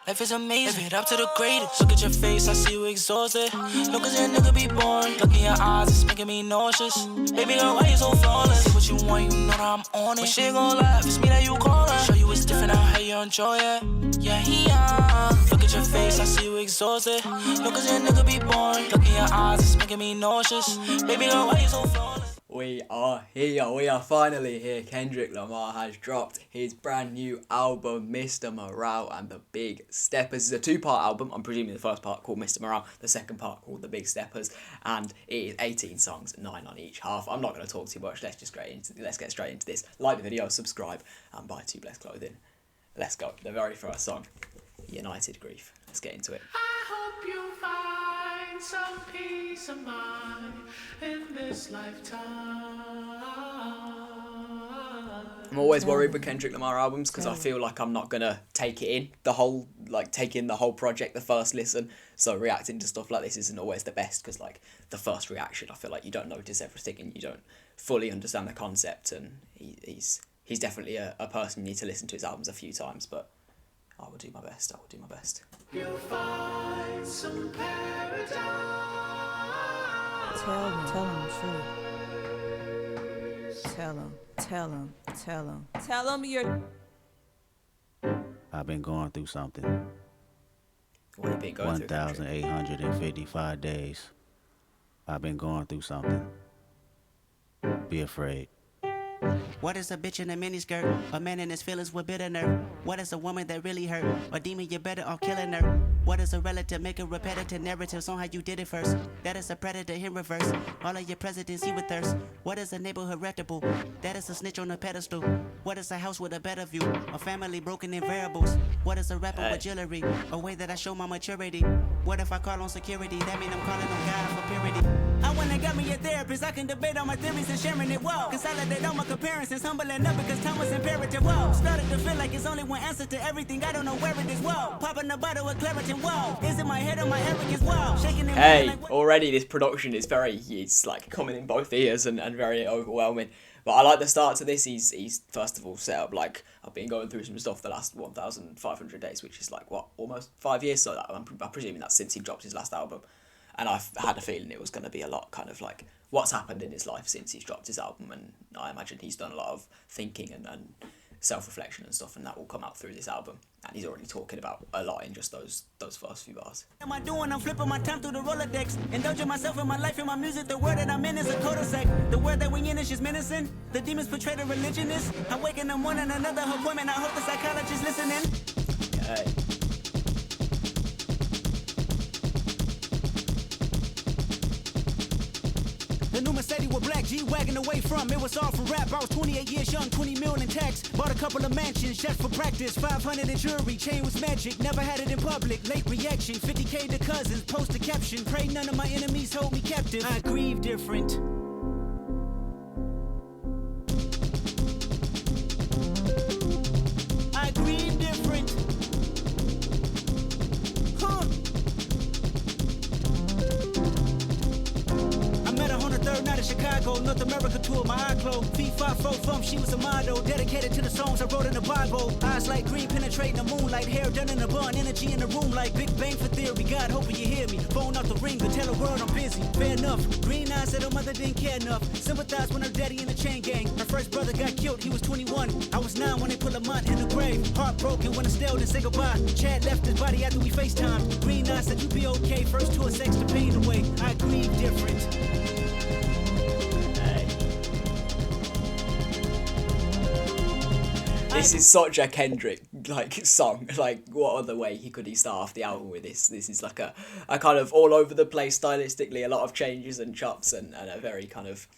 Life is amazing, live it up to the greatest. Look at your face, I see you exhausted. Look at your nigga be boring. Look in your eyes, it's making me nauseous. Baby girl, why you so flawless? Say what you want, you know that I'm on it. When she gon' laugh, it's me that you callin'. Show you it's different, how you enjoy it. Yeah. Look at your face, I see you exhausted. Look at your nigga be boring. Look in your eyes, it's making me nauseous. Baby girl, why you so flawless? We are here, we are finally here. Kendrick Lamar has dropped his brand new album, Mr. Morale and the Big Steppers. It's a two-part album. I'm presuming the first part called Mr. Morale, the second part called The Big Steppers, and it is 18 songs, 9 on each half. I'm not going to talk too much, let's get straight into this. Like the video, subscribe, and buy TWReactz clothing. Let's go. The very first song, United Grief. Let's get into it. I hope you find some peace of mind in this lifetime. I'm always worried with Kendrick Lamar albums because I feel like I'm not gonna take in the whole project the first listen. So reacting to stuff like this isn't always the best because like the first reaction, I feel like you don't notice everything and you don't fully understand the concept. And he's definitely a person you need to listen to his albums a few times. But I will do my best. You'll find some paradise. Tell him you're... I've been going through something. What have you been going through? 1,855 days. I've been going through something. Be afraid. What is a bitch in a miniskirt? A man in his feelings with bitter nerve. What is a woman that really hurt? A demon, you better off killing her. What is a relative? Make a repetitive narratives on how you did it first. That is a predator in reverse. All of your presidents he with thirst. What is a neighborhood reputable? That is a snitch on a pedestal. What is a house with a better view? A family broken in variables. What is a rapper with jewelry? A way that I show my maturity. What if I call on security? That mean I'm calling on God for purity. I went and got me a therapist. I can debate on my theories and sharing it. Whoa. Consolidate all my comparisons. Humbling up because time was imperative. Whoa. Started to feel like it's only one answer to everything. I don't know where it is. Whoa. Popping a bottle of Claritin. Whoa. Is it my head or my arrogance? Whoa. Shaking it. Hey, like, already this production is it's like coming in both ears and very overwhelming. But I like the start to this. He's first of all set up like I've been going through some stuff the last 1,500 days, which is like what, almost 5 years. So that I'm presuming that's since he dropped his last album. And I've had a feeling it was going to be a lot kind of like what's happened in his life since he's dropped his album. And I imagine he's done a lot of thinking and self-reflection and stuff, and that will come out through this album. And he's already talking about a lot in just those first few bars. What am I doing? I'm flipping my time through the Rolodex. Indulging myself in my life and my music. The word that I'm in is a cul-de-sac. The word that we in is just menacing. The demons portray the religionist. I'm waking up one and another appointment. I hope the psychologist listening. Okay. The new Mercedes with black G-Wagon away from. It was all for rap. I was 28 years young, 20 million in tax. Bought a couple of mansions just for practice. 500 in jewelry, chain was magic. Never had it in public. Late reaction, 50K to cousins. Post a caption. Pray none of my enemies hold me captive. I grieve different. I grieve different. Huh. I met her on the third night in Chicago, North America tour, my eye closed. Feet 5'4" from, she was a model, dedicated to the songs I wrote in the Bible. Eyes like green, penetrating the moonlight, hair done in a bun, energy in the room like Big Bang for theory. God, hoping you hear me. Phone out the ringer, tell the world I'm busy. Fair enough. Green eyes said her mother didn't care enough. Sympathize when her daddy in the chain gang. Her first brother got killed, he was 21. I was 9 when they put Lamont in the grave. Heartbroken when Estelle didn't say goodbye. Chad left his body after we FaceTimed. Green eyes said you be okay. First tour, sex the pain away. I grieve different. This is such a Kendrick like song. Like what other way could he start off the album with this? This is like a kind of all over the place stylistically, a lot of changes and chops and a very kind of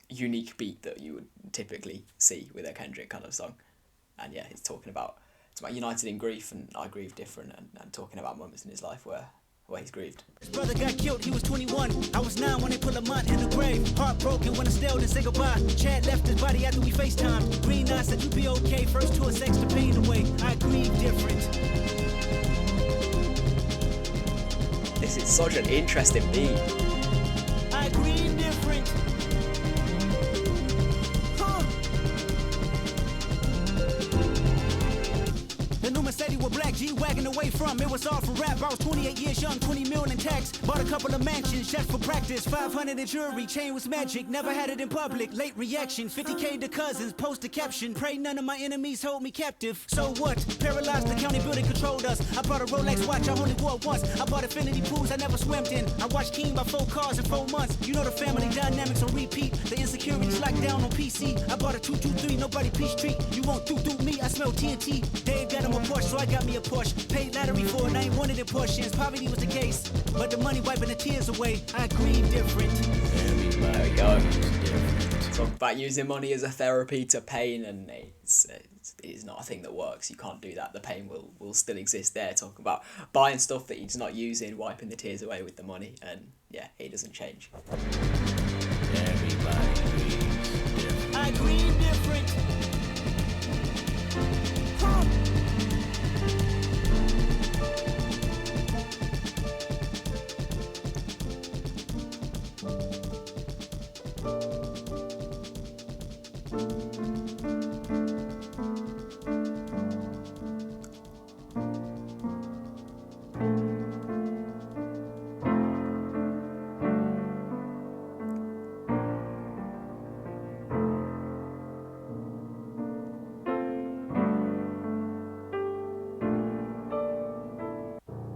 unique beat that you would typically see with a Kendrick kind of song. And yeah, it's about united in grief and I grieve different and talking about moments in his life where he's grieved. His brother got killed, he was 21. I was 9 when they put Lamont in the grave. Heartbroken when Estelle didn't say goodbye. Chad left his body after we FaceTimed. Green eyes said you be okay. First tour, sex the pain away. I grieve different. This is such an interesting beat. I grieve different. Huh. The new Mercedes with black G-Wagon swagging away from. It was all for rap. I was 28 years young, 20 million in tax. Bought a couple of mansions just for practice. 500 in jewelry, chain was magic. Never had it in public. Late reaction, 50K to cousins. Post a caption. Pray none of my enemies hold me captive. So what? Paralyzed, the county building controlled us. I bought a Rolex watch, I only wore it once. I bought infinity pools I never swam in. I watched King buy 4 cars in 4 months. You know the family dynamics on repeat. The insecurities locked down on PC. I bought a 223, nobody peace treat. You won't do me, I smell TNT. Dave got him a Porsche, so I got me a Porsche. Paid lottery for it, I ain't wanted in portions. Poverty was the case, but the money wiping the tears away. I grieve different. There we go. Talk about using money as a therapy to pain, and it's not a thing that works. You can't do that. The pain will still exist there. Talk about buying stuff that he's not using, wiping the tears away with the money, and yeah, it doesn't change. Everybody grieves different. I grieve different.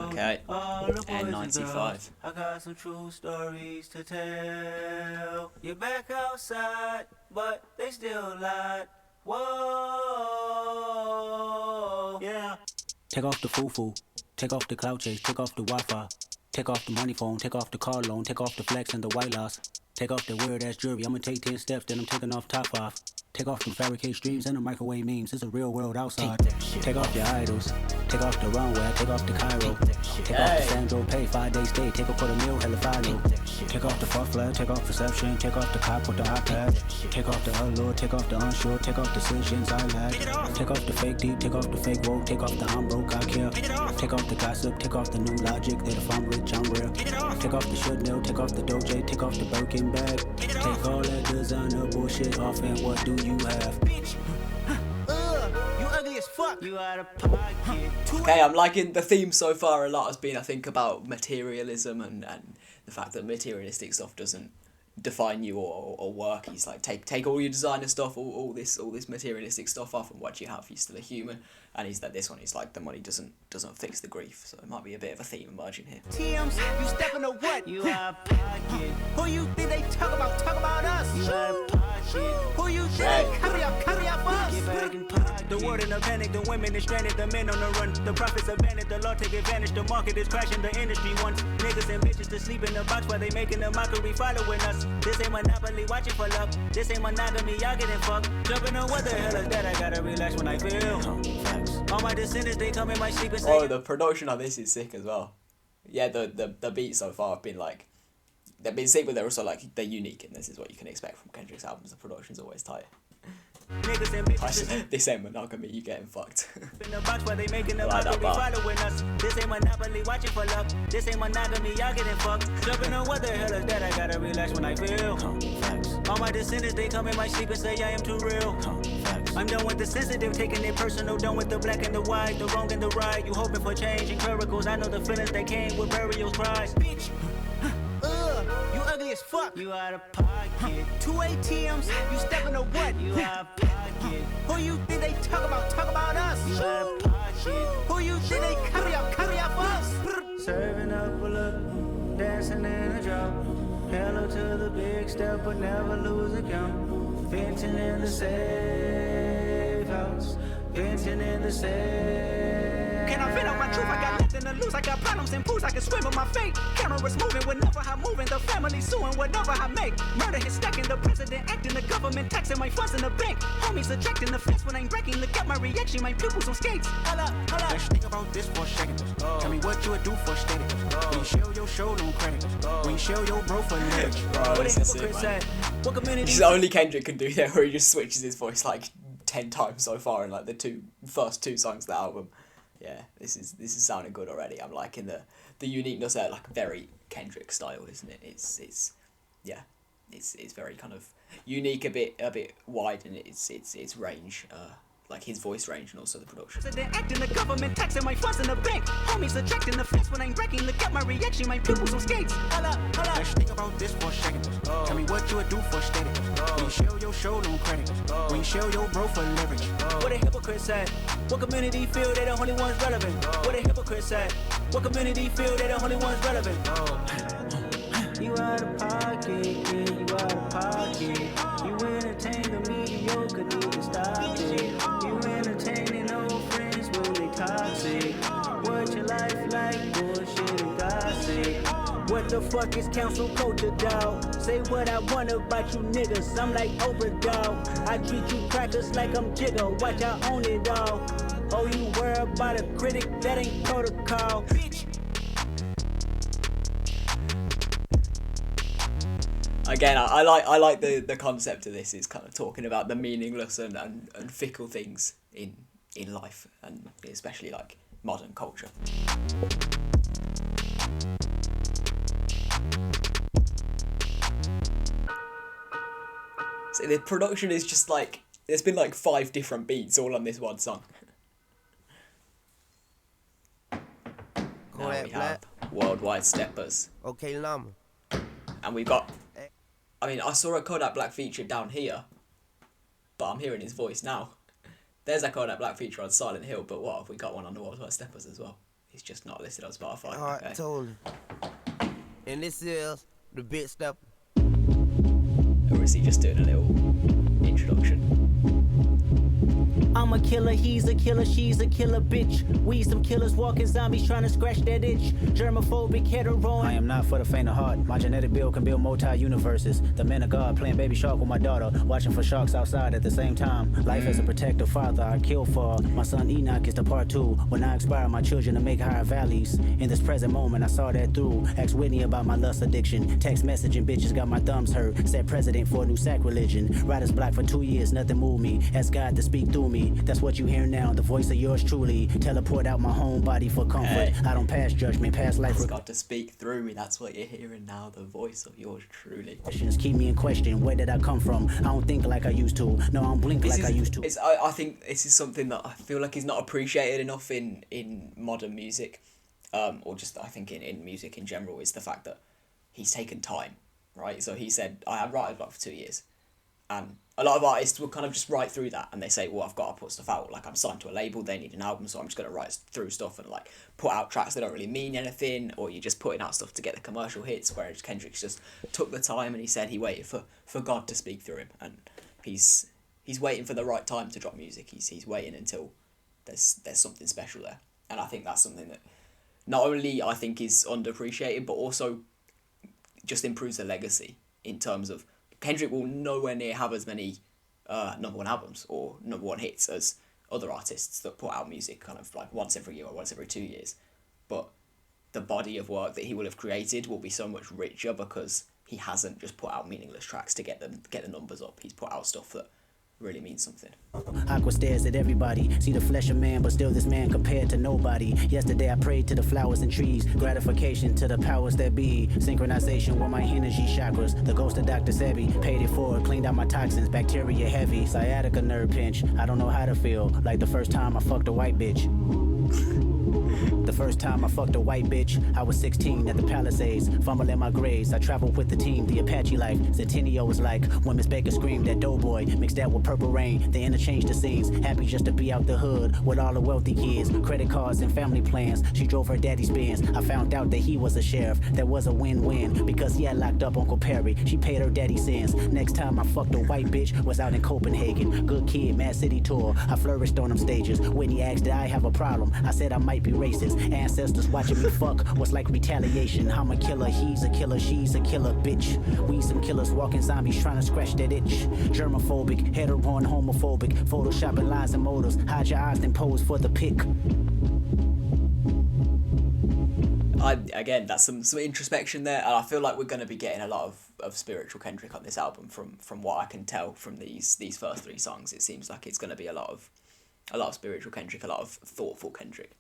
Okay, N95. I got some true stories to tell. You're back outside, but they still lied. Whoa, yeah. Take off the foo-foo, take off the cloud chase, take off the Wi-Fi, take off the money phone, take off the car loan, take off the flex and the white loss. Take off the weird ass jewelry, I'ma take 10 steps, then I'm taking off top 5. Take off them fabricate streams and the microwave memes. It's a real world outside. Take off your idols. Take off the runway. Take off the Cairo. Take off the Sandro pay. 5 days stay. Take off for the meal. Hella final. Take off the fuck flag. Take off perception. Take off the cop with the iPad. Take off the allure. Take off the unsure. Take off decisions I lack. Take off the fake deep. Take off the fake woke. Take off the I'm broke. I care. Take off the gossip. Take off the new logic. That if I'm rich, I'm real. Take off the should know. Take off the doje. Take off the Birkin bag. Take all that designer bullshit off and what do you have? You ugly as fuck. You out of pocket. Okay, I'm liking the theme so far a lot. Has been, I think, about materialism and the fact that materialistic stuff doesn't define you or work. He's like, take all your designer stuff, all this materialistic stuff off, and what do you have? You're still a human. And he's like, this one, he's like, the money doesn't fix the grief. So it might be a bit of a theme emerging here. TMs, you stepping to what? You out of pocket. Who you think they talk about? Talk about us. You out of pocket. Who you think they carry up for us? Get back in pocket. The world in a panic, the women is stranded, the men on the run. The profits abandoned, the law take advantage. The market is crashing, the industry wants niggas and bitches to sleep in the box while they making a mockery following us. This ain't monopoly, watching for love. This ain't monogamy, y'all getting fucked. Jumping on what the hell is that? I gotta relax when I feel. All my descendants, they come in my sleep and say. Oh, the production on this is sick as well. Yeah, the beats so far have been like, they've been sick, but they're also like, they're unique, and this is what you can expect from Kendrick's albums. The production's always tight. Niggas and bitches. This ain't monogamy, you getting fucked. In the box while they making a Like that mockery bar. following us. This ain't monopoly, watching for love. This ain't monogamy, y'all getting fucked. Jumping on what the hell is that? I gotta relax when I feel. All my descendants, they come in my sleep and say I am too real. I'm done with the sensitive, taking it personal. Done with the black and the white, the wrong and the right. You hoping for change and miracles. I know the feelings that came with burial cries. Bitch. You ugly as fuck. You out of pocket. 2 ATMs, you stepping to what? You out of pocket. Who you think they talk about? Talk about us. You out of pocket. Who you think they carry up for us? Serving up a look, dancing in a drop. Hello to the big step, but never lose a count. Venting in the safe house. Venting in the safe. Can I vent on my truth? I got nothing to lose. I got problems and pools. I can swim on my fate. Cameras moving whenever I'm moving. The family suing whatever I make. Murder is stacking. The president acting. The government taxing my funds in the bank. Homies ejecting the fence when I'm breaking. Look at my reaction. My pupils on skates. Hold up. Let's think about this for a second. Tell me what you would do for steady. When you show your show, no credit. When you show your bro for leg. What a hypocrite said. What community? This is only Kendrick can do there, where he just switches his voice like 10 times so far in like the first two songs of the album. Yeah, this is sounding good already. I'm liking the uniqueness there, like very Kendrick style, isn't it? It's very kind of unique, a bit wide in its range. like his voice range and also the production. They're acting the government taxing my funds in the bank. Homies attracting the flex when I'm breaking. Look at my reaction, my pupils on skates. Holla. Let's think about this for a second. Tell me what you would do for static. When you show your show, no credit. When you show your bro for leverage. What a hypocrite said. What community feel they the only ones relevant? What a hypocrite said. What community feel they the only ones relevant? You out of pocket, yeah, you out of pocket. You entertain the mediocre, need to stop it. You entertaining old friends when they toxic. What your life like, bullshit and gossip. What the fuck is council culture, dawg? Say what I want about you niggas, I'm like Oprah, dawg. I treat you crackers like I'm Jigga, watch I own it, dawg. Oh, you worry about a critic, that ain't protocol, bitch. Again, I like the concept of this is kind of talking about the meaningless and fickle things in life, and especially like modern culture. So the production is just like, there's been like 5 different beats all on this one song. Now we have Worldwide Steppers. Okay, Lama. And we've got, I mean, I saw a Kodak Black feature down here, but I'm hearing his voice now. There's a Kodak Black feature on Silent Hill, but what if we got one on the Worldwide Steppers as well? He's just not listed on Spotify. Alright, Okay. totally. And this is the big step. Or is he just doing a little introduction? I'm a killer, he's a killer, she's a killer bitch. We some killers walking zombies trying to scratch that itch. Germophobic, hetero. I am not for the faint of heart. My genetic build can build multi-universes. The man of God playing baby shark with my daughter, watching for sharks outside at the same time. Life as a protective father, I kill for. My son Enoch is the part 2. When I inspire my children to make higher valleys. In this present moment, I saw that through. Asked Whitney about my lust addiction. Text messaging bitches got my thumbs hurt. Said president for a new sacrilegion. Writer's block for 2 years, nothing moved me. Asked God to speak through me. That's what you hear now, the voice of yours truly. Teleport out my home body for comfort. Hey. I don't pass judgment, pass life. It's got to speak through me. That's what you're hearing now, the voice of yours truly. Questions keep me in question. Where did I come from? I don't think like I used to. No, I don't blink like I used to. I think this is something that I feel like is not appreciated enough in modern music, or just I think in music in general, is the fact that he's taken time, right? So he said, I had writer's block for 2 years. And a lot of artists will kind of just write through that and they say, well, I've got to put stuff out. Like, I'm signed to a label, they need an album, so I'm just going to write through stuff and, like, put out tracks that don't really mean anything, or you're just putting out stuff to get the commercial hits, whereas Kendrick's just took the time and he said he waited for God to speak through him. And he's waiting for the right time to drop music. He's waiting until there's something special there. And I think that's something that not only I think is underappreciated, but also just improves the legacy in terms of Kendrick will nowhere near have as many number 1 albums or number 1 hits as other artists that put out music kind of like once every year or once every 2 years. But the body of work that he will have created will be so much richer because he hasn't just put out meaningless tracks to get the numbers up. He's put out stuff that really means something. Aqua stares at everybody. See the flesh of man, but still this man compared to nobody. Yesterday I prayed to the flowers and trees. Gratification to the powers that be. Synchronization with my energy chakras. The ghost of Dr. Sebi paid it forward, cleaned out my toxins. Bacteria heavy. Sciatica nerve pinch. I don't know how to feel. Like the first time I fucked a white bitch. The first time I fucked a white bitch, I was 16 at the Palisades, fumbling my grades. I traveled with the team, the Apache life. Centennial was like when Miss Baker screamed at Doughboy, mixed that with Purple Rain. They interchanged the scenes, happy just to be out the hood with all the wealthy kids, credit cards and family plans. She drove her daddy's Benz. I found out that he was a sheriff. That was a win-win because he had locked up Uncle Perry. She paid her daddy's sins. Next time I fucked a white bitch was out in Copenhagen. Good kid, Mad City tour. I flourished on them stages. Whitney asked, did I have a problem? I said I might be racist. Ancestors watching me fuck was like retaliation. I'm a killer, he's a killer, she's a killer bitch. We some killers walking zombies trying to scratch that itch. Germophobic, hetero and homophobic. Photoshopping lies and motives. Hide your eyes then pose for the pic. Again, that's some introspection there, and I feel like we're going to be getting a lot of spiritual Kendrick on this album from what I can tell from these first 3 songs. It seems like it's going to be a lot of spiritual Kendrick, a lot of thoughtful Kendrick.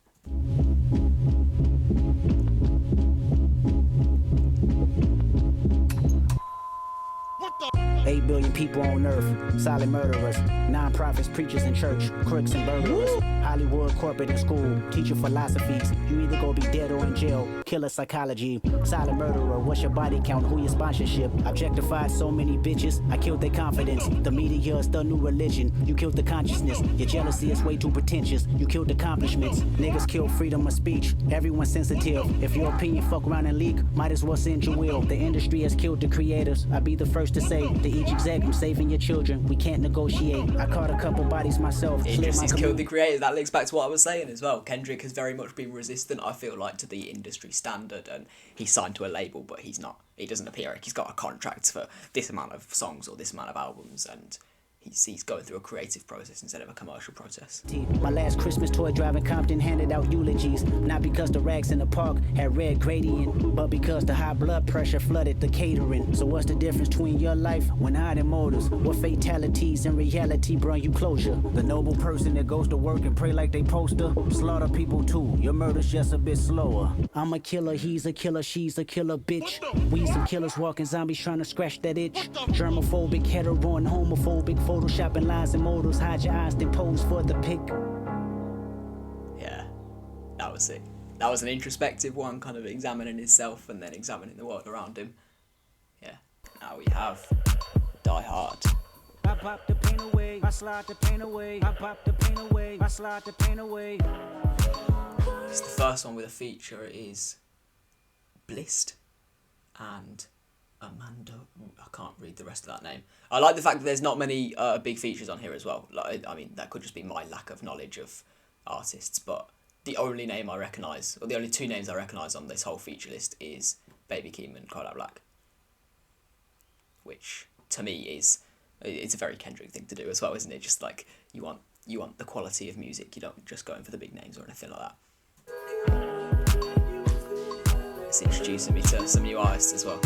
billion people on earth, silent murderers, non-profits, preachers in church, crooks and burglars, Hollywood, corporate and school, teach you philosophies. You either go be dead or in jail, killer psychology, silent murderer, what's your body count, who your sponsorship? Objectified so many bitches, I killed their confidence. The media is the new religion, you killed the consciousness. Your jealousy is way too pretentious, you killed accomplishments. Niggas kill freedom of speech, everyone's sensitive. If your opinion fuck around and leak, might as well send your will. The industry has killed the creators, I'll be the first to say, to each exec, I'm saving your children, we can't negotiate. I caught a couple bodies myself. The industry's killed the creators. That links back to what I was saying as well. Kendrick has very much been resistant, I feel like, to the industry standard, and he's signed to a label, but he's not. He doesn't appear like he's got a contract for this amount of songs or this amount of albums, and he's going through a creative process instead of a commercial process. My last Christmas toy driving Compton handed out eulogies, not because the racks in the park had red gradient, but because the high blood pressure flooded the catering. So what's the difference between your life when hiding motives? What fatalities in reality bring you closure? The noble person that goes to work and pray like they poster, slaughter people too, your murder's just a bit slower. I'm a killer, he's a killer, she's a killer bitch. We some killers walking zombies trying to scratch that itch. Germophobic, hetero and homophobic, photoshopping lies and modals, hide your eyes, then pose for the pic. Yeah, that was it. That was an introspective one, kind of examining himself and then examining the world around him. Yeah, now we have Die Hard. I pop the pain away, I slide the pain away, I pop the pain away, I slide the pain away. It's the first one with a feature. It is Blissed and Amanda. I can't read the rest of that name. I like the fact that there's not many big features on here as well. Like, I mean, that could just be my lack of knowledge of artists, but the only name I recognise, or the only two names I recognise on this whole feature list is Baby Keem and Kodak Black, which to me it's a very Kendrick thing to do as well, isn't it? Just like you want the quality of music. You don't just go in for the big names or anything like that. It's introducing me to some new artists as well.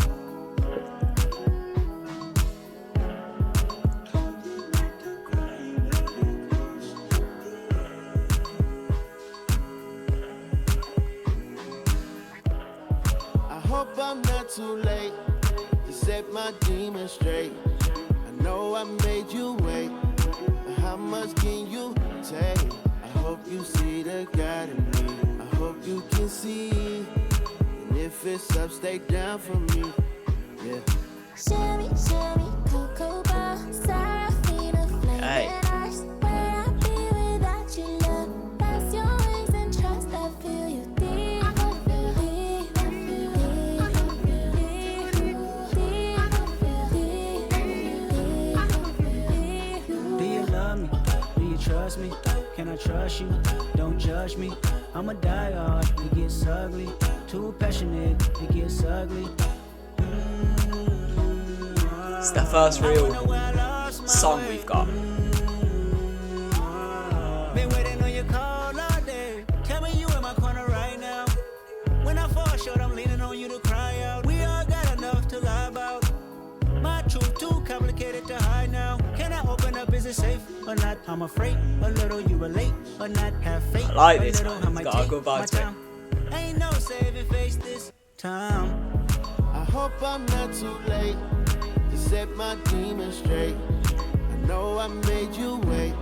Hope I'm not too late to set my demons straight. I know I made you wait, but how much can you take? I hope you see the God in me. I hope you can see, and if it's up, stay down for me. Yeah. Shimmy, shimmy, cocoa bar, Serafina, flame and ice. Where I be without you, love? That's your wings and trust. I feel you deep. Trust me, can I trust you? Don't judge me. I'm a die hard, it gets ugly. Too passionate, it gets ugly. It's the first real song we've got. Been waiting on your call all day. Tell me you in my corner right now. When I fall short, I'm leaning on you to cry out. We all got enough to lie about. My truth too complicated to hide now. Can I open up? Is it safe or not? I'm afraid a little you relate or not have faith. I like this, man. It's got a good vibe to it. Ain't no saving face this time. I hope I'm not too late to set my demons straight. I know I made you wait,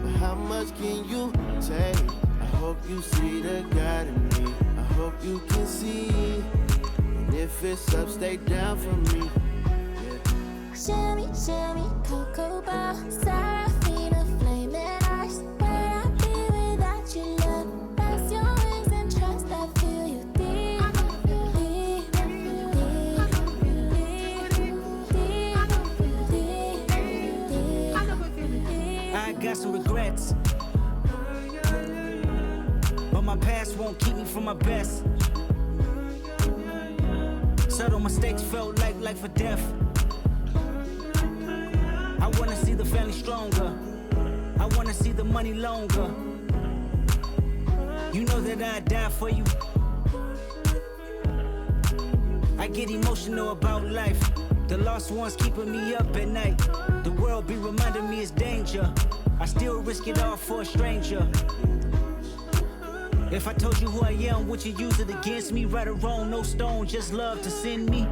but how much can you take? I hope you see the God in me. I hope you can see, and if it's up, stay down for me. Shimmy, shimmy, cocoa bar, Serafina, flame and ice. Where I be without you, love? That's your wings and trust. I feel you deep. I got some regrets, but my past won't keep me from my best. Subtle mistakes felt like life or death. I wanna see the family stronger. I wanna see the money longer. You know that I'd die for you. I get emotional about life. The lost ones keeping me up at night. The world be reminding me it's danger. I still risk it all for a stranger. If I told you who I am, would you use it against me? Right or wrong, no stone, just love to send me.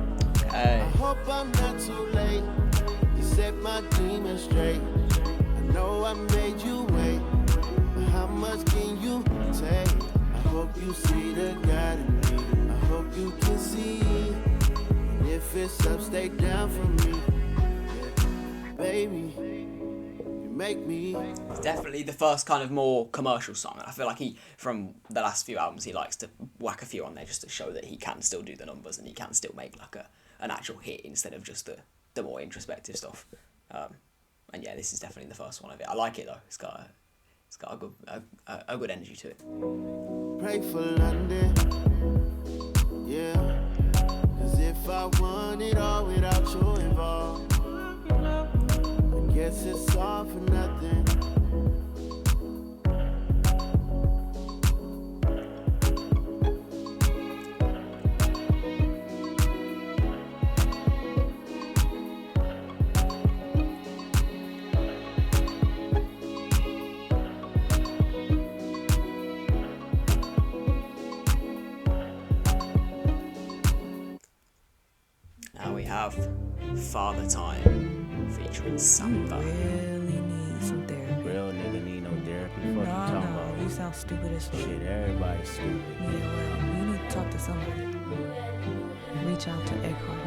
Hey. I hope I'm not too late. set my demons straight. I know I made you wait, but how much can you take? I hope you see the God in me. I hope you can see. And if it's up, stay down for me. Yeah. Baby, you make me. It's definitely the first kind of more commercial song. I feel like he, from the last few albums, he likes to whack a few on there just to show that he can still do the numbers and he can still make like an actual hit instead of just the more introspective stuff. And yeah, this is definitely the first one of it. I like it though. It's got a good energy to it. Pray for London, yeah. Cause if I want it all without you involved, I guess it's all for nothing. Now we have Father Time featuring Samba. Really need some therapy. Real nigga need no therapy. Fuck you talking about? You sound stupid as fuck. Shit, everybody's stupid. Yeah, well, you need to talk to somebody. Reach out to Eckhart.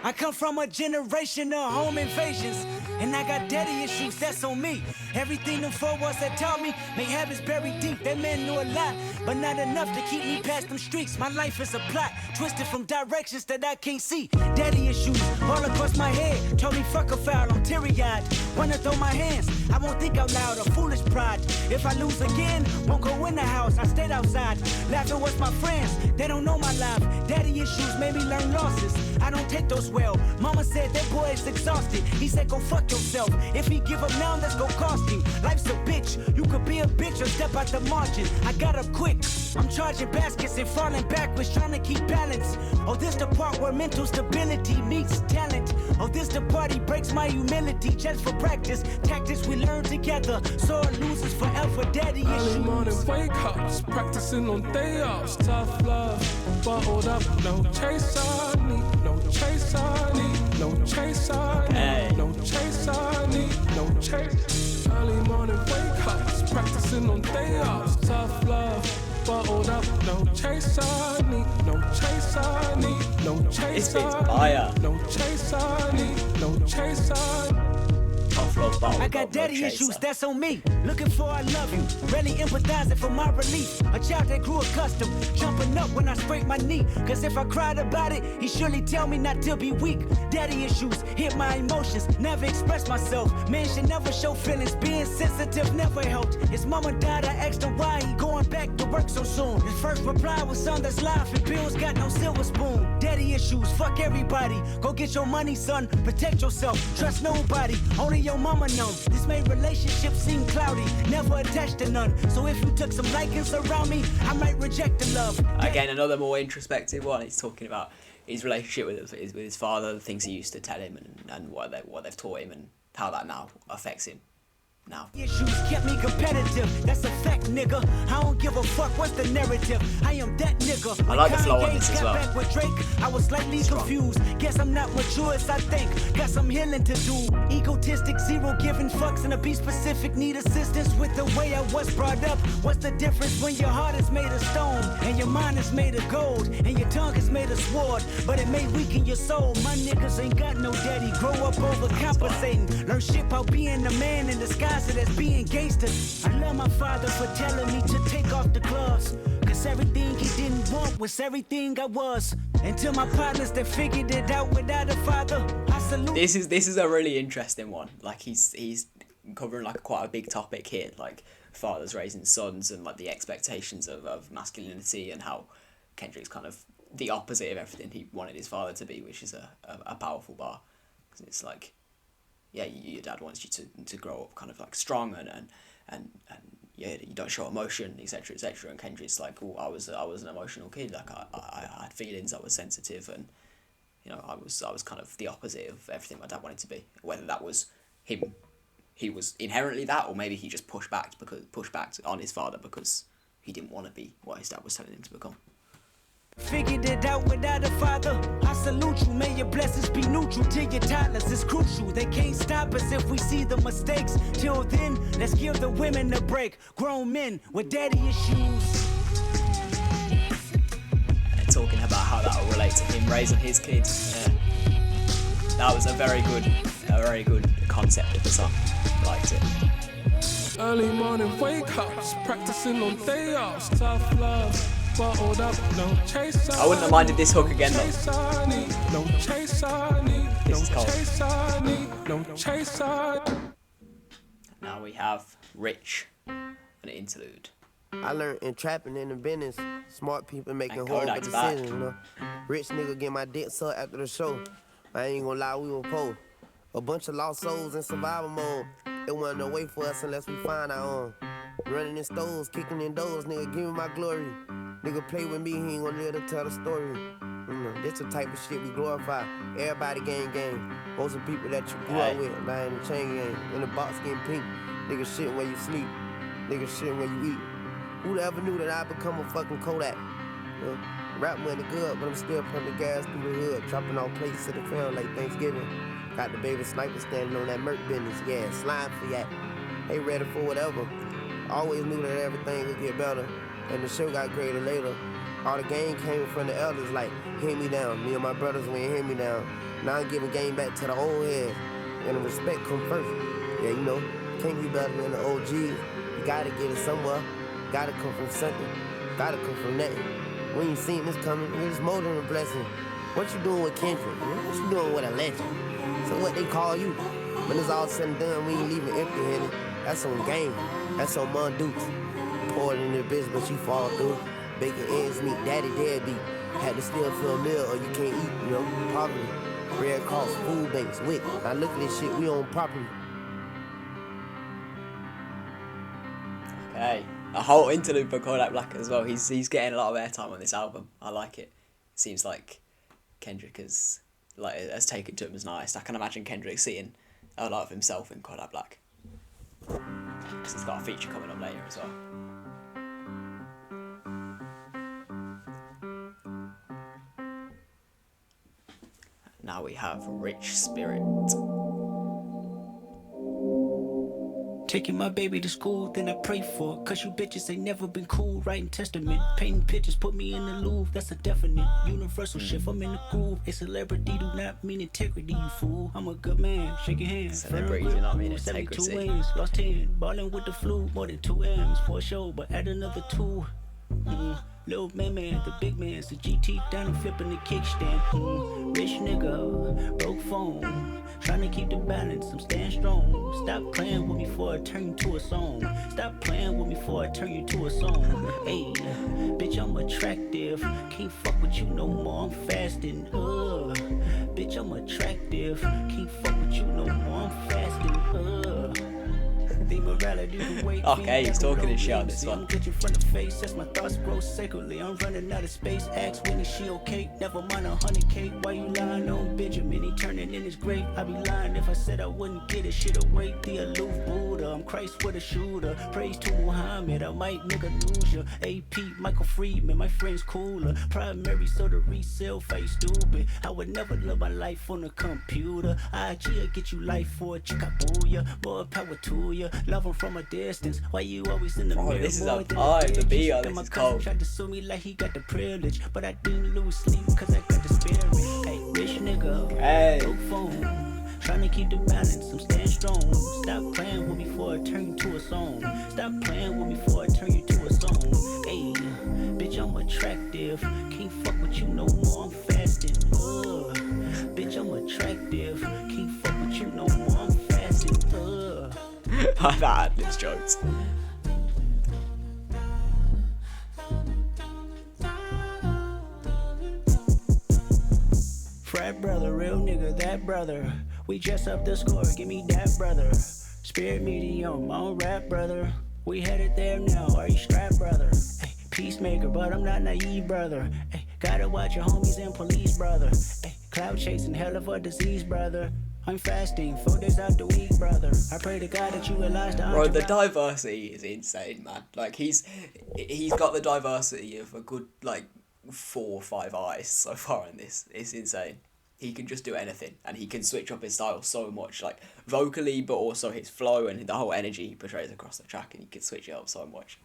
I come from a generation of home invasions, and I got daddy issues, that's on me. Everything them four walls that taught me, may habits buried deep. That man knew a lot, but not enough to keep me past them streets. My life is a plot, twisted from directions that I can't see. Daddy issues all across my head, told me fuck a foul, I'm teary-eyed. Wanna throw my hands, I won't think out loud, a foolish pride. If I lose again, won't go in the house, I stayed outside. Laughing with my friends, they don't know my life. Daddy issues made me learn losses, I don't take those well. Mama said that boy is exhausted, he said go fuck yourself. If he give up now, that's gon' cost him. Life's a bitch, you could be a bitch or step out the margin. I got up quick, I'm charging baskets and falling backwards, trying to keep balance. Oh, this the part where mental stability meets talent. Oh, this the part he breaks my humility just for practice. Tactics we learn together, sore losers forever. Daddy Early issues. morning wake ups, practicing on day offs. Tough love, bottled up, no chase I need, no chase I need, no chase I need, no chase I need, no chase. Early morning wake ups, practicing on day offs. Tough love, bottled up, no chase I need, no chase I need, no chase I need, no chase I need, no chase I need. I got daddy issues, that's on me. Looking for I love you, really empathizing for my relief. A child that grew accustomed, jumping up when I scrape my knee. Cause if I cried about it, he surely tell me not to be weak. Daddy issues hit my emotions, never express myself. Man should never show feelings, being sensitive never helped. His mama died, I asked him why he going back to work so soon. His first reply was son, that's life and bills got no silver spoon. Daddy issues, fuck everybody. Go get your money, son, protect yourself. Trust nobody, only your mama knows. This made relationships seem cloudy, never attached to none. So if you took some likings around me, I might reject the love. Again, another more introspective one. He's talking about his relationship with his father, the things he used to tell him, and what they've taught him, and how that now affects him. Now. Issues kept me competitive, that's a fact, nigga. I don't give a fuck what's the narrative. I am that nigga. I like the flow on this as well. Back with Drake, I was slightly confused. Guess I'm not mature as I think. Got some healing to do. Egotistic, zero giving fucks, and to be specific, need assistance with the way I was brought up. What's the difference when your heart is made of stone and your mind is made of gold and your tongue is made of sword? But it may weaken your soul. My niggas ain't got no daddy. Grow up overcompensating. Learn shit about being a man in disguise. That's being gangster. I love my father for telling me to take off the gloves. Cause everything he didn't want was everything I was. Until my partners that figured it out without a father, I salute. This is a really interesting one. Like he's covering like quite a big topic here, like fathers raising sons and like the expectations of masculinity, and how Kendrick's kind of the opposite of everything he wanted his father to be, which is a powerful bar. Because it's like, yeah, your dad wants you to grow up kind of like strong and yeah, you don't show emotion, etc., etc. And Kendrick's like, oh, I was an emotional kid. Like I had feelings, I was sensitive, and you know, I was kind of the opposite of everything my dad wanted to be. Whether that was he was inherently that, or maybe he just pushed back on his father because he didn't want to be what his dad was telling him to become. Figured it out without a father. I salute you, may your blessings be neutral to your toddlers. It's crucial, they can't stop us if we see the mistakes. Till then, let's give the women a break. Grown men with daddy issues. And talking about how that will relate to him raising his kids. That was a very good concept of the song. Liked it. Early morning wake ups, practicing on day offs, tough love. Bottled up, no chase. I wouldn't have minded this hook again though. No chase, This is cold. No chase. Now we have Rich, an interlude. I learned in trapping in the business, smart people making And horrible Kodak's back. decisions, you know. Rich nigga get my dick sucked after the show. I ain't gonna lie, we were poor. A bunch of lost souls in survival mode. It wasn't no way for us unless we find our own. Running in stores, kicking in doors, nigga, give me my glory. Nigga play with me, he ain't gonna live to tell the story. You know, this the type of shit we glorify. Everybody gang. Most of the people that you grew up with, lying in the chain gang. In the box getting pink. Nigga shitting where you sleep. Nigga shitting where you eat. Who'd ever knew that I'd become a fucking Kodak? You know, rap money good, but I'm still pumping gas through the hood. Dropping off plates to the film like Thanksgiving. Got the baby sniper standing on that Merc business. Yeah, slime for that. Ain't ready for whatever. Always knew that everything would get better. And the show got greater later. All the game came from the elders like, hand me down. Me and my brothers went hand me down. Now I'm giving game back to the old heads. And the respect come first. Yeah, you know, can't be better than the OGs. You gotta get it somewhere. Gotta come from something. Gotta come from nothing. We ain't seen this coming. It's more than a blessing. What you doing with Kendrick? What you doing with a legend? So what they call you? When it's all said and done, we ain't leaving empty-handed. That's on game. That's on Mon Dukes. Poured in the bitch, but she fall through. Baking ends meet, daddy deadbeat. Had to still fill a meal or you can't eat, you know, poverty. Red Cross, food banks, WIC. Now look at this shit, we own property. Okay, a whole interlude for Kodak Black as well. He's getting a lot of airtime on this album. I like it. Seems like Kendrick has taken to him as nice. I can imagine Kendrick seeing a lot of himself in Kodak Black. Because he's got a feature coming up later as well. Now we have Rich Spirit. Taking my baby to school, then I pray for it. Cause you bitches ain't never been cool. Writing testament, painting pictures, put me in the Louvre. That's a definite universal shift. I'm in the groove. A celebrity do not mean integrity, you fool. I'm a good man, shake your hand. Celebrity do not mean integrity. 72 wins, lost 10, ballin' with the flu. More than 2 M's for a show, but add another 2. Little man, the big man's the GT down and flipping the kickstand. Rich nigga, broke phone, trying to keep the balance, I'm staying strong. Stop playing with me before I turn you to a song. Stop playing with me before I turn you to a song. Hey, bitch, I'm attractive, can't fuck with you no more, I'm fasting. Bitch, I'm attractive, can't fuck with you no more, I'm fasting. Okay, he's talking his shit on this one. Get you from the face, as my thoughts grow sacredly. I'm running out of space. Ask Winnie, she okay? Never mind 100K. Why you lying on Benjamin? He turning in his grave. I'd be lying if I said I wouldn't get it. Shit away, the aloof Buddha. I'm Christ with a shooter. Praise to Muhammad. I might nigga lose ya. AP, Michael Friedman, my friend's cooler. Primary, so the resale face stupid. I would never live my life on a computer. IG'll get you life for a chickabooya. More power to ya. Love him from a distance. Why you always in the mirror? This is a vibe. The beat on this is cold. Tried to sue me like he got the privilege, but I didn't lose sleep cause I got the spirit. Hey, rich nigga, hey. Broke phone, trying to keep the balance, I'm staying strong. Stop playing with me before I turn you to a song. Stop playing with me before I turn you to a song. Hey, bitch, I'm attractive, can't fuck with you no more, I'm fasting. Bitch, I'm attractive, can't fuck with you no more, I'm fasting. I've had these jokes. Frat brother, real nigga, that brother. We dress up the score, give me that brother. Spirit medium, my own rap brother. We headed there now, are you strapped brother? Ay, peacemaker, but I'm not naive brother. Ay, gotta watch your homies and police brother. Ay, cloud chasing, hell of a disease brother. I'm fasting 4 days out the week, brother. I pray to God that you realize the Bro, the diversity is insane, man. Like, he's got the diversity of a good, like, 4 or 5 artists so far in this. It's insane. He can just do anything, and he can switch up his style so much, like, vocally, but also his flow and the whole energy he portrays across the track, and he can switch it up so much.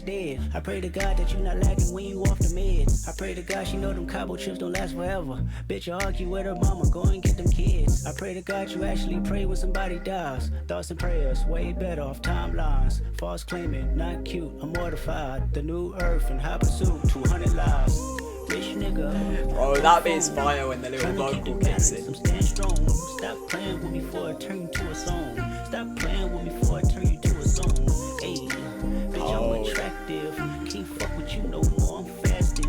Dead. I pray to God that you not lagging when you off the meds. I pray to God she know them Cabo chips don't last forever. Bitch, you argue with her mama, go and get them kids. I pray to God you actually pray when somebody dies. Thoughts and prayers, way better off timelines. False claiming, not cute, I'm mortified. The new earth and high pursuit, 200 lives. Rich nigga. Bro, that bit's fire when the little vocal kicks in. I'm staying strong. Stop playing with me before I turn you to a song. Stop playing with me before I turn you to a song. Hey. I'm attractive, can't fuck with you no more, I'm fasting.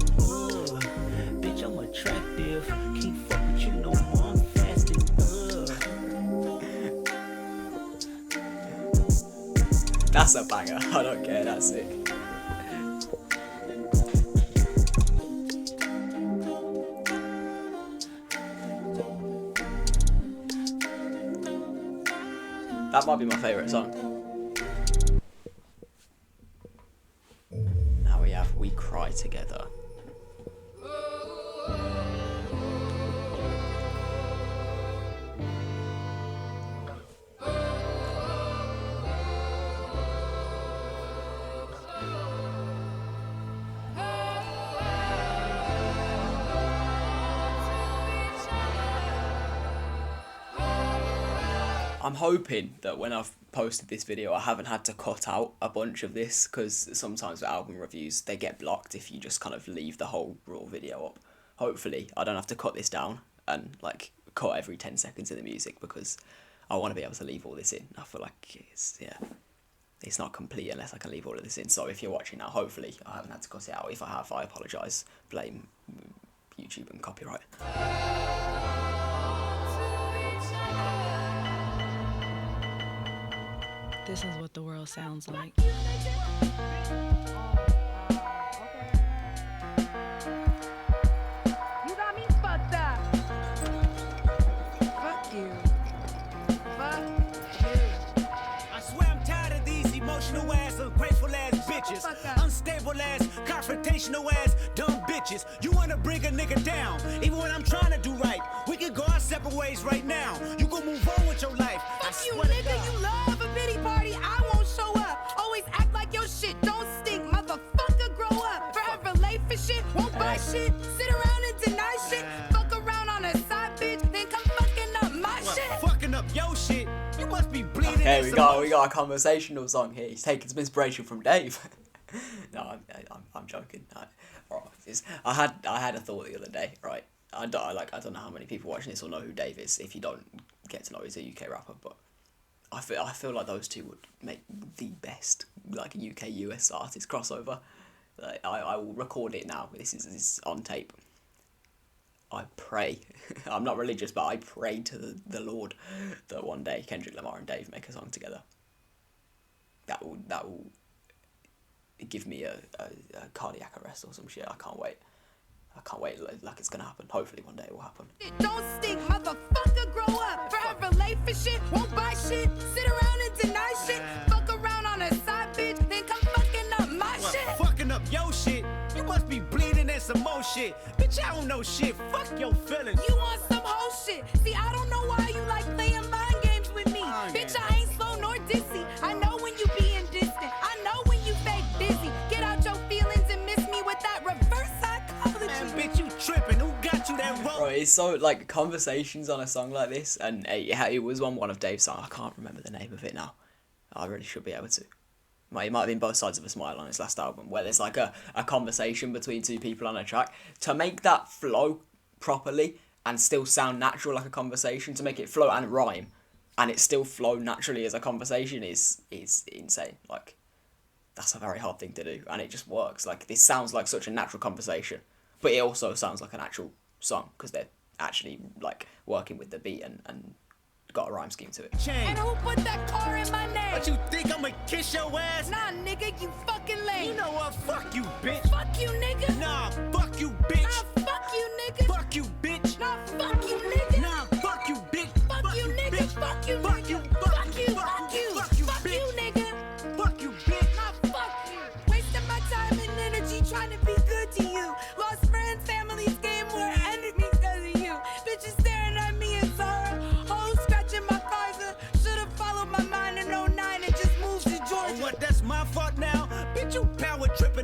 Bitch, I'm attractive, can't fuck with you no more, I'm fasting. That's a banger, I don't care, that's sick. That might be my favourite song. We Cry Together. I'm hoping that when I've posted this video I haven't had to cut out a bunch of this, because sometimes with album reviews they get blocked if you just kind of leave the whole raw video up. Hopefully I don't have to cut this down and like cut every 10 seconds of the music, because I want to be able to leave all this in. I feel like it's not complete unless I can leave all of this in. So if you're watching now, hopefully I haven't had to cut it out. If I have, I apologise. Blame YouTube and copyright. This is what the world sounds like. You got me fucked up. Fuck you. Fuck you. I swear I'm tired of these emotional ass, ungrateful ass bitches, unstable ass, confrontational ass, dumb bitches. You wanna bring a nigga down, even when I'm trying to do right. We can go our separate ways right now. You gon' move on with your life. Fuck you, nigga. You love a pity party. I won't show up. Always act like your shit don't stink. Motherfucker, grow up. Forever late for shit. Won't buy shit. Sit around and deny shit. Fuck around on a side bitch. Then come fucking up my shit. Fucking up your shit. You must be bleeding. Okay, we got a conversational song here. He's taking some inspiration from Dave. No, I'm joking. I had a thought the other day, right? I don't know how many people watching this will know who Dave is. If you don't get to know, he's a UK rapper, but I feel like those two would make the best like UK US artist crossover. Like, I will record it now. This is on tape. I pray. I'm not religious, but I pray to the Lord that one day Kendrick Lamar and Dave make a song together. That will give me a cardiac arrest or some shit. I can't wait like it's gonna happen. Hopefully one day it will happen. Don't stink, motherfucker, grow up. Forever late for shit, won't buy shit. Sit around and deny shit. Fuck around on a side bitch, then come fucking up my shit. Fucking up your shit. You must be bleeding and some more shit. Bitch, I don't know shit. Fuck your feelings. You want some whole shit. See, I don't know why you like playing mind games with me. Bitch, I ain't slow nor dizzy. I know when you being distant. I know when you fake busy. Get out your feelings and miss me with that reverse psychology. Man, bitch, you tripping. Who got you that wrong? Bro, it's so like conversations on a song like this, and it was on one of Dave's songs. I can't remember the name of it now. I really should be able to. It might have been Both Sides of a Smile on his last album, where there's like a conversation between two people on a track. To make that flow properly and still sound natural like a conversation, to make it flow and rhyme, and it still flow naturally as a conversation is insane. Like, that's a very hard thing to do, and it just works. Like, this sounds like such a natural conversation, but it also sounds like an actual song, because they're actually like working with the beat and got a rhyme scheme to it. And who put that car in my name? What, you think I'ma kiss your ass? Nah, nigga, you fucking lame. You know what? Fuck you, bitch. Fuck you, nigga. Nah, fuck you, bitch. Nah, fuck you, nigga. Fuck you, bitch. Nah, fuck you, nigga. Nah, fuck you, bitch. Fuck you, nigga.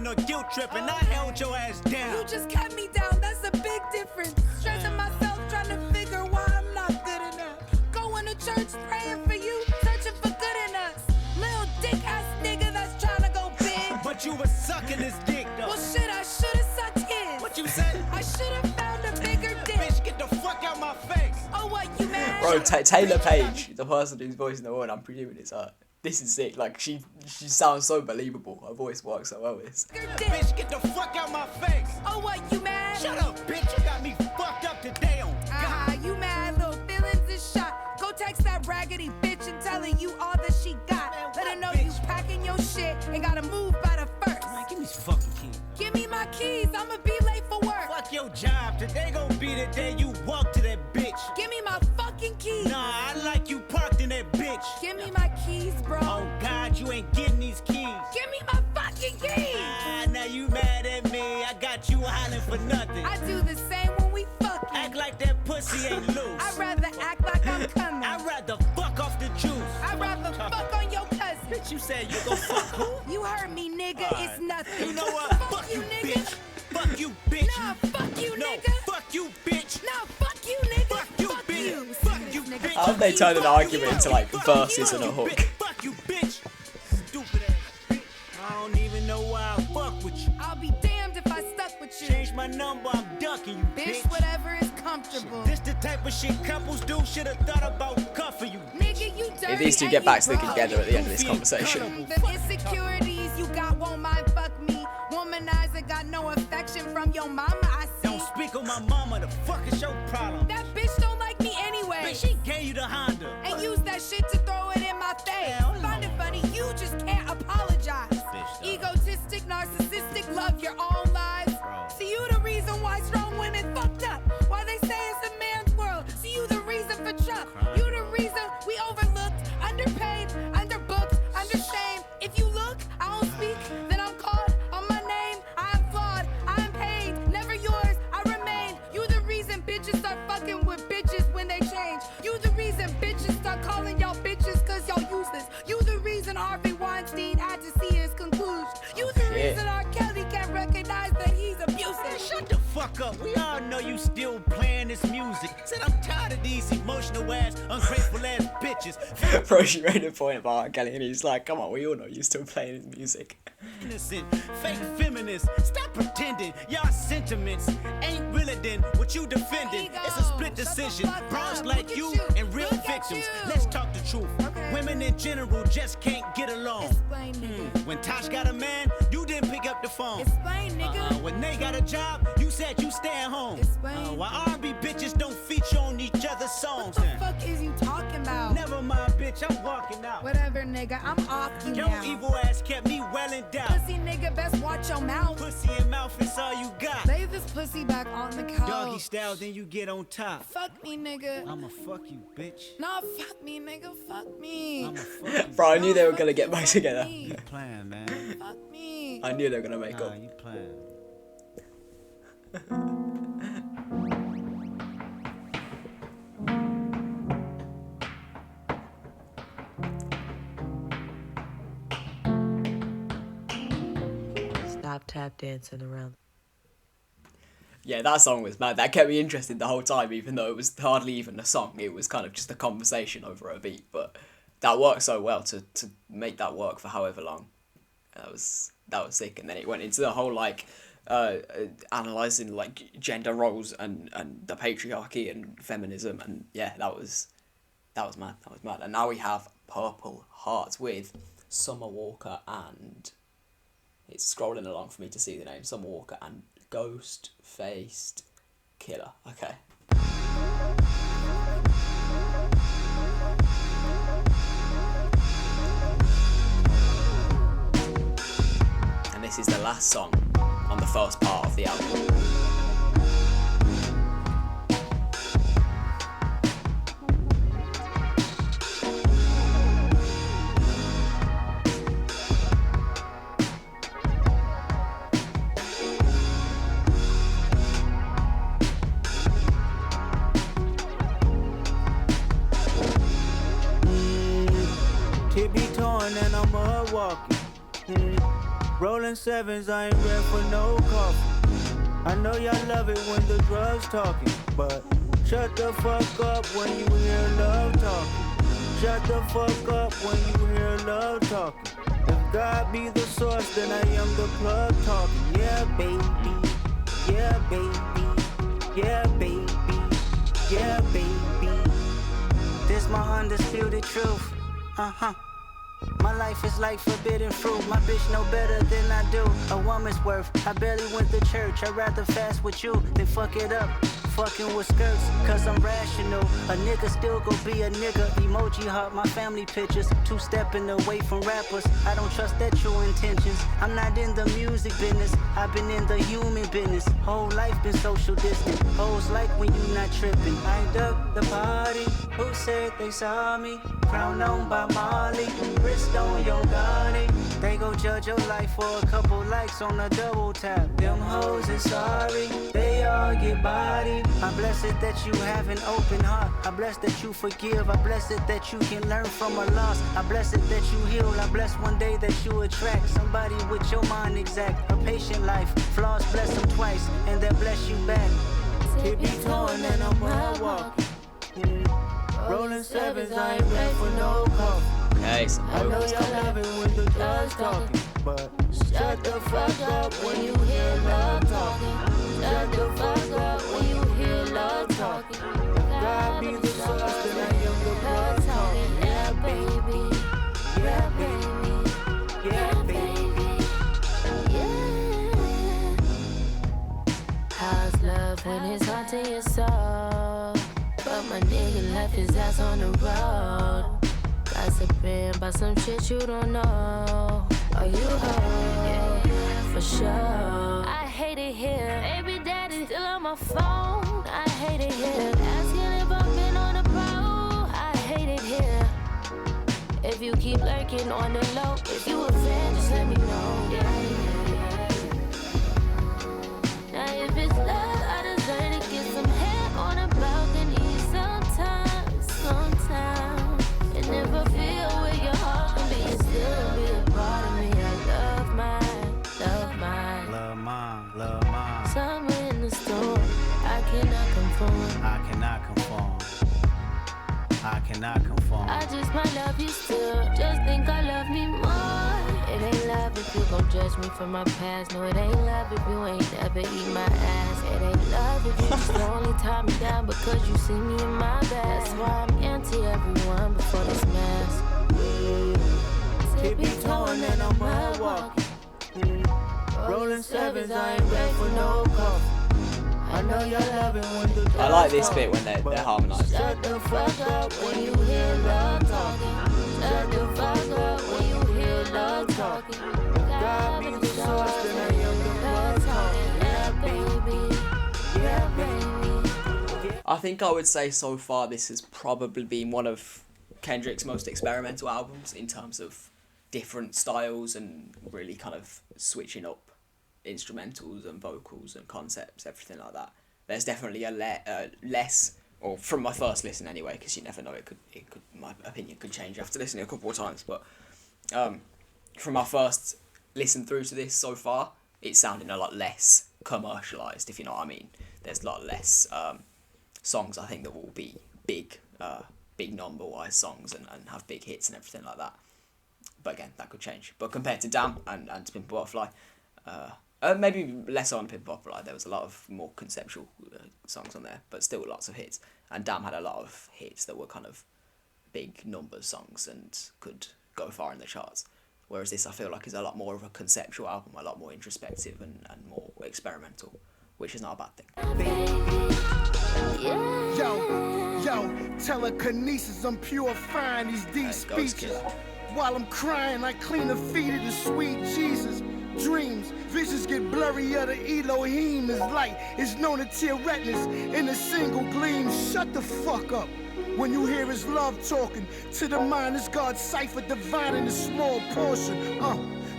no guilt trip, and I held your ass down. You just kept me down, that's a big difference. Stressing myself, trying to figure why I'm not good enough. Going to church, praying for you, searching for good in us. Little dick ass nigga that's trying to go big. But you was sucking this dick, though. Well, shit, I should've sucked his. What you said? I should've found a bigger dick. Bitch, get the fuck out my face. Oh, what, you mad? Bro, Taylor Page, the person who's voicing the woman, I'm presuming it's her. This is sick. Like, she sounds so believable. Her voice works so well. Bitch, get the fuck out my face. Oh, what, you mad? Shut up, bitch. You got me fucked up today on God. You mad, little feelings is shot. Go text that raggedy bitch and tell her you all that she got. Let her know you packing your shit and gotta move by the first. Man, give me these fucking keys. Give me my keys, I'ma be late for work. Fuck your job. Today gon' be the day you walk to that bitch. Give me my fucking keys. Nah, I like you parked in that bitch. Give me my keys, bro. Oh God, you ain't getting these keys. Give me my fucking keys. Now you mad at me. I got you hollering for nothing. I do the same when we fucking. Act like that pussy ain't loose. I'd rather act like I'm coming. I'd rather fuck off the juice. I'd rather fuck on your cousin. Bitch, you said you gon' fuck who? You heard me, nigga. Right. It's nothing. You know what? Fuck you, nigga. bitch. Fuck you, bitch. Nah, fuck you, no, nigga. fuck you, bitch. Nah, fuck you, nigga. Fuck you, bitch. Fuck you, bitch. How have they turned an argument into like verses and a hook? Fuck you, bitch. Stupid ass bitch. I don't even know why I fuck with you. I'll be damned if I stuck with you. Change my number, I'm ducking you, bitch. Whatever is comfortable. This the type of shit couples do. Should've thought about cuffing you. Nigga, you dirty. If these two get back together at the end of this conversation. The insecurities you got won't mind fuck me. Womanizer got no affection from your mama, I see. Don't speak on my mama, the fuck is your problem? That bitch don't like me anyway. Bitch, she gave you the Honda. And use that shit to throw it in my face. Find it funny, you just can't apologize. Egotistic, narcissistic, love your own lives. See, you the reason why strong women fucked up. Why they say it's a man's world. See, you the reason for Trump. You the reason we overlooked, underpaid, underbooked, undershamed. If you look, I don't speak, then I'm called on my name. I am flawed, I am paid, never yours, I remain. You the reason bitches start fucking with bitches when they change. You the reason bitches start calling y'all bitches cause y'all useless. You the reason Harvey Weinstein had to see his conclusion. You the reason R. Kelly can't recognize that he's abusive. Shut the fuck up. We all know you still playing this music. Said I'm tired of these emotional ass, ungrateful ass bitches. Bro, she made a point about R. Kelly and he's like, come on, we all know you're still playing his music. Innocent, fake feminists. Stop pretending. Y'all sentiments ain't realer than what you defending. It's a split decision. Bros like you and real victims. Let's talk the truth. Women in general just can't get along. Explain, nigga. When Tosh got a man, you didn't pick up the phone. Explain, nigga. When they got a job, you said you stay at home. Explain. Why R&B bitches don't feature on each other's songs? What the fuck is you talking about? Never mind, bitch, I'm walking out. Whatever, nigga, I'm off you Your now. evil ass kept me well in doubt. Pussy nigga, best watch your mouth. Pussy and mouth is all you got. Lay this pussy back on the couch. Doggy style, then you get on top. Fuck me, nigga. I'ma fuck you, bitch. Nah, fuck me, nigga. Fuck me. I'ma fuck you. Bro, I knew they were gonna get back together. You playing, man. Fuck me. I knew they were gonna make up. You playing. Stop tap dancing around. Yeah, that song was mad. That kept me interested the whole time, even though it was hardly even a song. It was kind of just a conversation over a beat. But that worked so well to make that work for however long. That was sick. And then it went into the whole like analysing like gender roles and the patriarchy and feminism, and yeah, that was mad. That was mad. And now we have Purple Hearts with Summer Walker and it's scrolling along for me to see the name. Summer Walker and Ghost Faced Killer. Okay. And this is the last song on the first part of the album. Tip be torn and I'm walking. Rolling sevens, I ain't ready for no coffee. I know y'all love it when the drugs talking, but shut the fuck up when you hear love talking. Shut the fuck up when you hear love talking. If God be the source, then I am the plug talking. Yeah, baby. Yeah, baby. Yeah, baby. Yeah, baby. This my undisputed truth. My life is like forbidden fruit. My bitch know better than I do. A woman's worth. I barely went to church. I'd rather fast with you than fuck it up. Fucking with skirts, cause I'm rational. A nigga still gon' be a nigga. Emoji heart, my family pictures. Two-stepping away from rappers. I don't trust their true intentions. I'm not in the music business. I've been in the human business. Whole life been social distant. Hoes like when you not tripping. I ducked the party. Who said they saw me? Crown on by Molly. Wrist on your body. They gon' judge your life for a couple likes on a double tap. Them hoes is sorry. They all get bodied. I'm blessed that you have an open heart. I'm blessed that you forgive. I'm blessed that you can learn from a loss. I'm blessed that you heal. I'm blessed one day that you attract somebody with your mind exact. A patient life. Flaws bless them twice, and they'll bless you back. Tippy toeing and I'm hard walking. Rolling sevens, I ain't ready for no coffee. Okay, so I know y'all love it when the drugs talking, but shut the fuck up when you hear love talking. Shut the fuck up when you hear love talking. God be the source, then I am the blood talking. Yeah, baby. Yeah, baby. Yeah, baby. Yeah. How's love when it's haunting your soul? But my nigga left his ass on the road. Gossiping about some shit you don't know. Are you home? Yeah, for sure. I hate it here. Baby daddy still on my phone. I hate it here. Asking if I've been on the road. I hate it here. If you keep lurking on the low, if you a fan, just let me know. Yeah. Now if it's love, I deserve to get some head on a balcony. Sometimes. And if I feel where your heart can be, it still be a part of me. I love mine. Love mine. Summer in the storm, I cannot conform. I cannot conform. I just might love you still, just think I love me more. It ain't love if you gon' judge me for my past. No, it ain't love if you ain't never eat my ass. It ain't love if you just only tie me down because you see me in my best. That's why I'm anti everyone before this mask. Tippy toeing and I'm hard walking. Rolling sevens, I ain't ready for no coffee. I know y'all love it when the drugs I like this bit when they're harmonised. Shut the fuck up when you hear love talking. Shut the fuck up when you hear love talking. God be the source, then I am the blood talking. Yeah, baby. Yeah, baby. I think I would say so far this has probably been one of Kendrick's most experimental albums in terms of different styles and really kind of switching up instrumentals and vocals and concepts, everything like that. There's definitely a less, or from my first listen anyway, because you never know, it could my opinion could change after listening a couple of times, but from my first listen through to this so far, it's sounding a lot less commercialized, if you know what I mean. There's a lot less songs I think that will be big number wise songs and have big hits and everything like that. But again, that could change. But compared to Damn and to Pimp a Butterfly, maybe less on Pimp a Butterfly, there was a lot of more conceptual songs on there, but still lots of hits. And Damn had a lot of hits that were kind of big numbers songs and could go far in the charts. Whereas this, I feel like, is a lot more of a conceptual album, a lot more introspective and more experimental, which is not a bad thing. Yo, telekinesis, I'm purifying these deep speeches. While I'm crying, I clean the feet of the sweet Jesus. Dreams, visions get blurrier, the Elohim is light. It's known to tear retinas in a single gleam. Shut the fuck up when you hear his love talking. To the mind, it's God's cipher, divine in a small portion.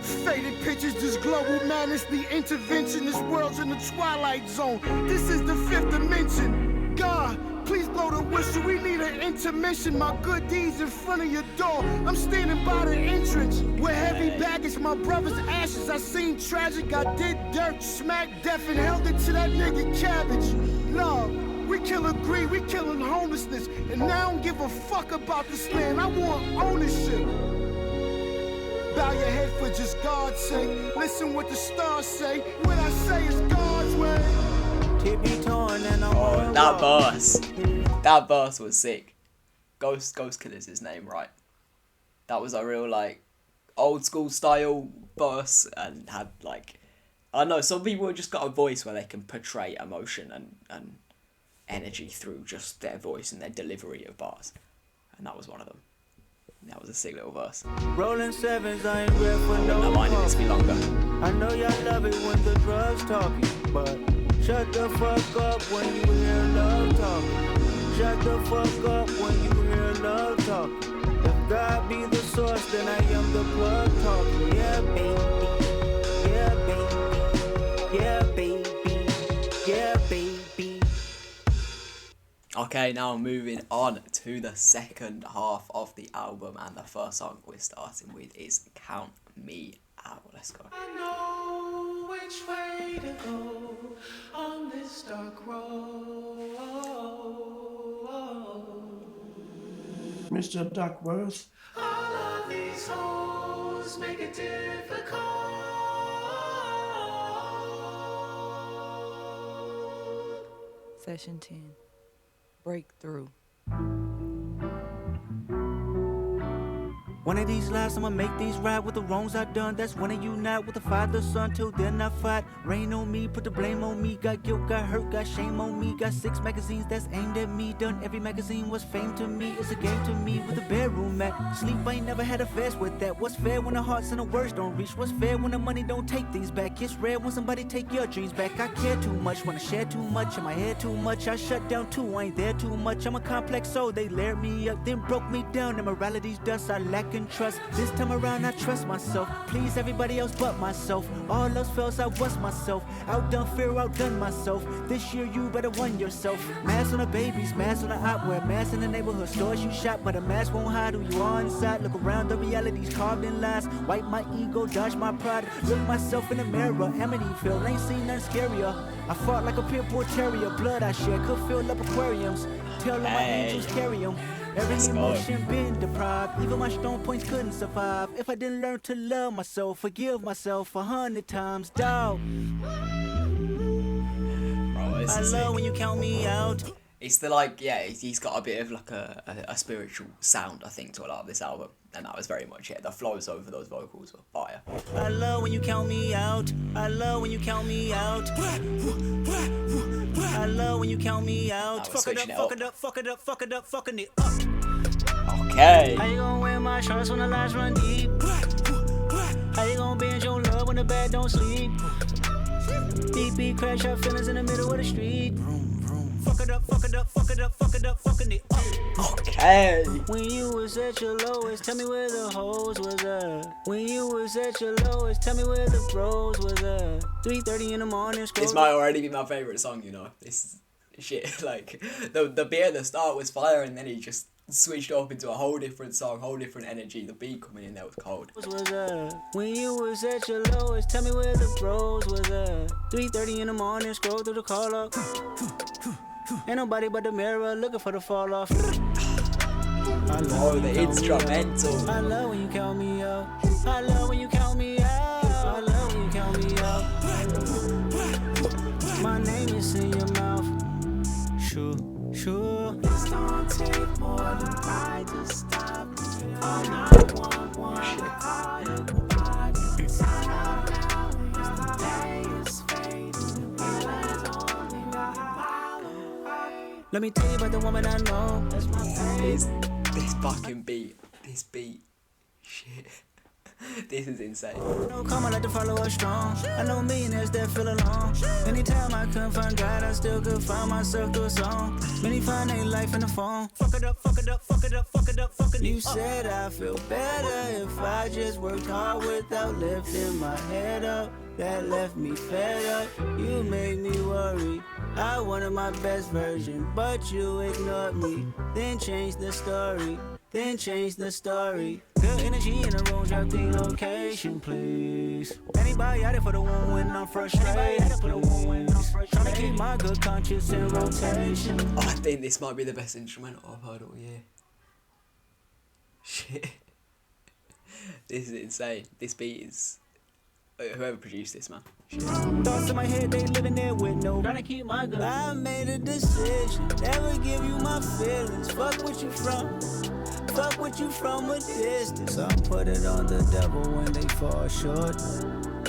Faded pictures, this global madness, the intervention. This world's in the twilight zone. This is the fifth dimension. God, please blow the whistle, we need an intermission. My good deeds in front of your door. I'm standing by the entrance with heavy baggage, my brother's ashes. I seen tragic, I did dirt, smacked death and held it to that nigga cabbage. Love, we killing greed, we killing homelessness, and now I don't give a fuck about this land. I want ownership. Bow your head for just God's sake. Listen what the stars say. What I say is God's way. Oh, that verse was sick. Ghost Killer's his name, right? That was a real like old school style verse, and had like, I don't know, some people have just got a voice where they can portray emotion and energy through just their voice and their delivery of bars, and that was one of them. That was a sick little verse. Rolling sevens, I ain't ready for no. Not minding this be longer. I know y'all love it when the drugs talking, but shut the fuck up when you hear love talking. Shut the fuck up when you hear love talking. If God be the source, then I am the plug talking. Yeah, baby. Yeah, baby. Yeah, baby. Yeah, baby. Okay, now moving on to the second half of the album, and the first song we're starting with is Count Me Out. Let's go. I know which way to go on this dark road. Mr. Duckworth. All of these hoes make it difficult. Session 10. Breakthrough. One of these lives, I'ma make these right with the wrongs I done. That's when I unite with the Father, Son. Till then I fight. Rain on me, put the blame on me. Got guilt, got hurt, got shame on me. Got 6 magazines that's aimed at me. Done every magazine was fame to me. It's a game to me with the bedroom mat. Sleep, I ain't never had a fast with that. What's fair when the hearts and the words don't reach? What's fair when the money don't take things back? It's rare when somebody take your dreams back. I care too much, wanna share too much. In my head too much, I shut down too. I ain't there too much. I'm a complex soul. They layered me up, then broke me down. And morality's dust, I lack in trust. This time around I trust myself. Please everybody else but myself. All else fails, I was myself. Outdone fear, outdone myself. This year you better won yourself. Mask on the babies, mask on the opera, mask in the neighborhood stores you shop, but a mask won't hide who you are inside. Look around, the reality's carved in lies. Wipe my ego, dodge my pride. Look myself in the mirror, Amityville, ain't seen nothing scarier. I fought like a pit bull terrier. Blood I shed could fill up aquariums. Tell them my angels carry them. Every emotion been deprived. Even my strong points couldn't survive. If I didn't learn to love myself, forgive myself 100 times, dog. I love when you count me out. It's the like, yeah, he's got a bit of like a spiritual sound, I think, to a lot of this album, and that was very much it. The flows over those vocals were fire. I love when you count me out. I love when you count me out. I love when you count me out. Fuck it up, fuck it up, fuck it up, fuck it up, fucking it up. Okay. How you gonna wear my shorts when the lights run deep? How you gonna binge your love when the bed don't sleep? Deep beat, crash out feelings in the middle of the street. Fuck it up, fuck it up, fuck it up, fuck it up, fucking it up. Okay. When you was at your lowest, tell me where the hoes was at. When you was at your lowest, tell me where the bros was at. 3:30 in the morning, scroll. This might already be my favourite song, you know. This shit, like, the beat at the start was fire, and then he just switched off into a whole different song, whole different energy. The beat coming in there was cold. When you was at your lowest, tell me where the bros was at. 3:30 in the morning, scroll through the call up. Ain't nobody but the mirror looking for the fall off. Oh, the instrumental. I love when you count me out. I love when you count me out. I love when you count me out. My name is in your mouth. Sure. This don't take more than pride to stop. All 911, I call it pride. Sign out now, it's the day is fading. Feelings only got high. Let me tell you about the woman I know. That's my This fucking beat. This beat. Shit. This is insane. No karma like to follow us strong. I know millionaires that feel alone. Anytime I couldn't find God, I still could find myself through a song. Many find their life in the phone. Fuck it up, fuck it up, fuck it up, fuck it up, fuck it up. You said I feel better if I just worked hard without lifting my head up. That left me fed up. You made me worry. I wanted my best version, but you ignored me. Then changed the story. Then change the story. Good energy in the room, drop the location, please. Anybody out there for the one when I'm frustrated? Trying to keep my good conscience in rotation. Oh, I think this might be the best instrumental I've heard all year. Shit. This is insane. This beat is... Whoever produced this, man. Shit. Thoughts in my head, they living there with no. Trying to keep my good. I made a decision, never give you my feelings. Fuck what you from. Fuck with you from a distance. I put it on the devil when they fall short.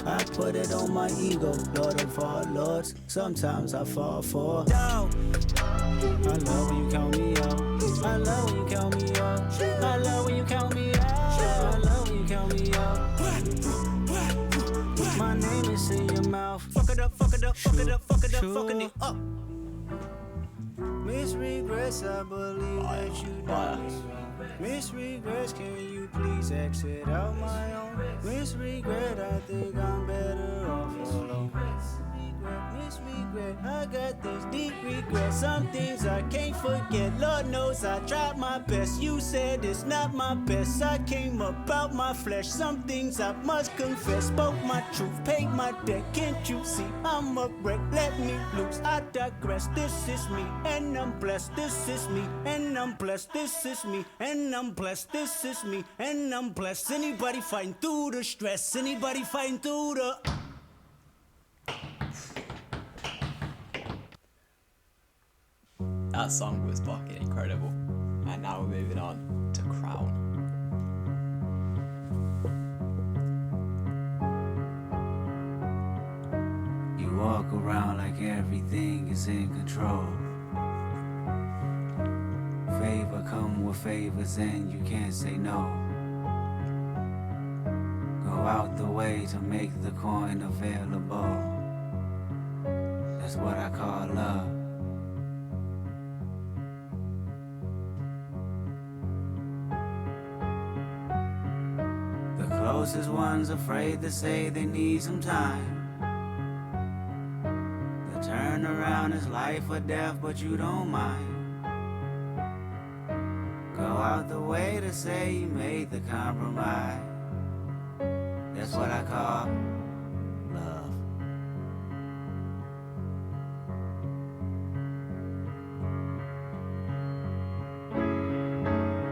I put it on my ego, Lord of all lords. Sometimes I fall for doubt. I love when you count me out. I love when you count me out. I love when you count me out. I love when you count me out. My name is in your mouth. Fuck it up, fuck it up, fuck it up, fuck it up, fucking it up. Miss regrets, I believe that you done. Miss regrets, can you please exit out my own? Miss regret, I think I'm better off alone. Miss regret, I got this deep regret. Some things I can't forget. Lord knows I tried my best. You said it's not my best. I came about my flesh. Some things I must confess. Spoke my truth, paid my debt. Can't you see I'm a wreck? Let me loose. I digress. This is me, and I'm blessed. This is me, and I'm blessed. This is me, and I'm blessed. This is me, and I'm blessed. Anybody fighting through the stress? Anybody fighting through the... That song was fucking incredible. And now we're moving on to Crown. You walk around like everything is in control. Favor come with favors and you can't say no. Go out the way to make the coin available. That's what I call love. Closest ones afraid to say they need some time. The turnaround is life or death, but you don't mind. Go out the way to say you made the compromise. That's what I call love.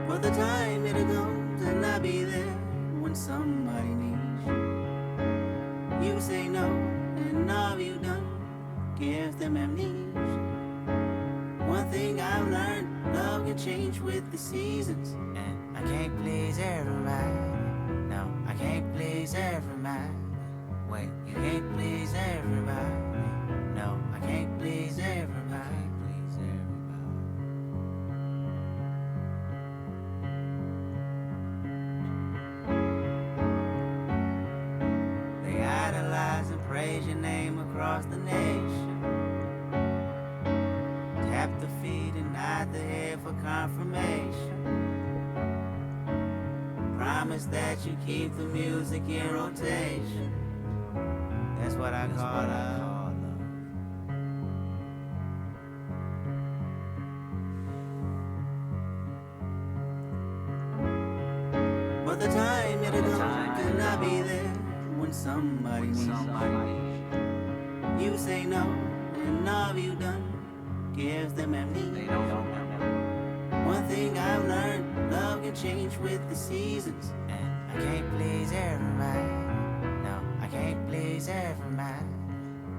For the time it comes and I'll be there when somebody needs you. You say no, and all you done give them amnesia. One thing I've learned, love can change with the seasons. And I can't please everybody. No, I can't please everybody. Wait, you can't please everybody. No, I can't please everybody. Praise your name across the nation. Tap the feet and nod the head for confirmation. Promise that you keep the music in rotation. That's what I call love. But the time it'll come and I'll be there when somebody needs you. You say no, and all you done gives them amnesia. One thing I've learned, love can change with the seasons. And I can't please everybody. No, I can't please everybody.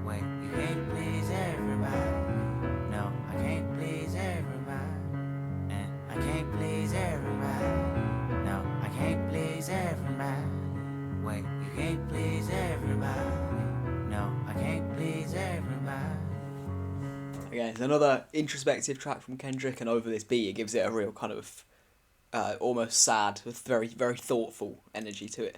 Wait, you can't please everybody. No, I can't please everybody. And I can't please everybody. No, I can't please everybody. Wait, you can't please everybody. No, I can't please everybody. Again, it's another introspective track from Kendrick, and over this beat it gives it a real kind of almost sad, with very, very thoughtful energy to it.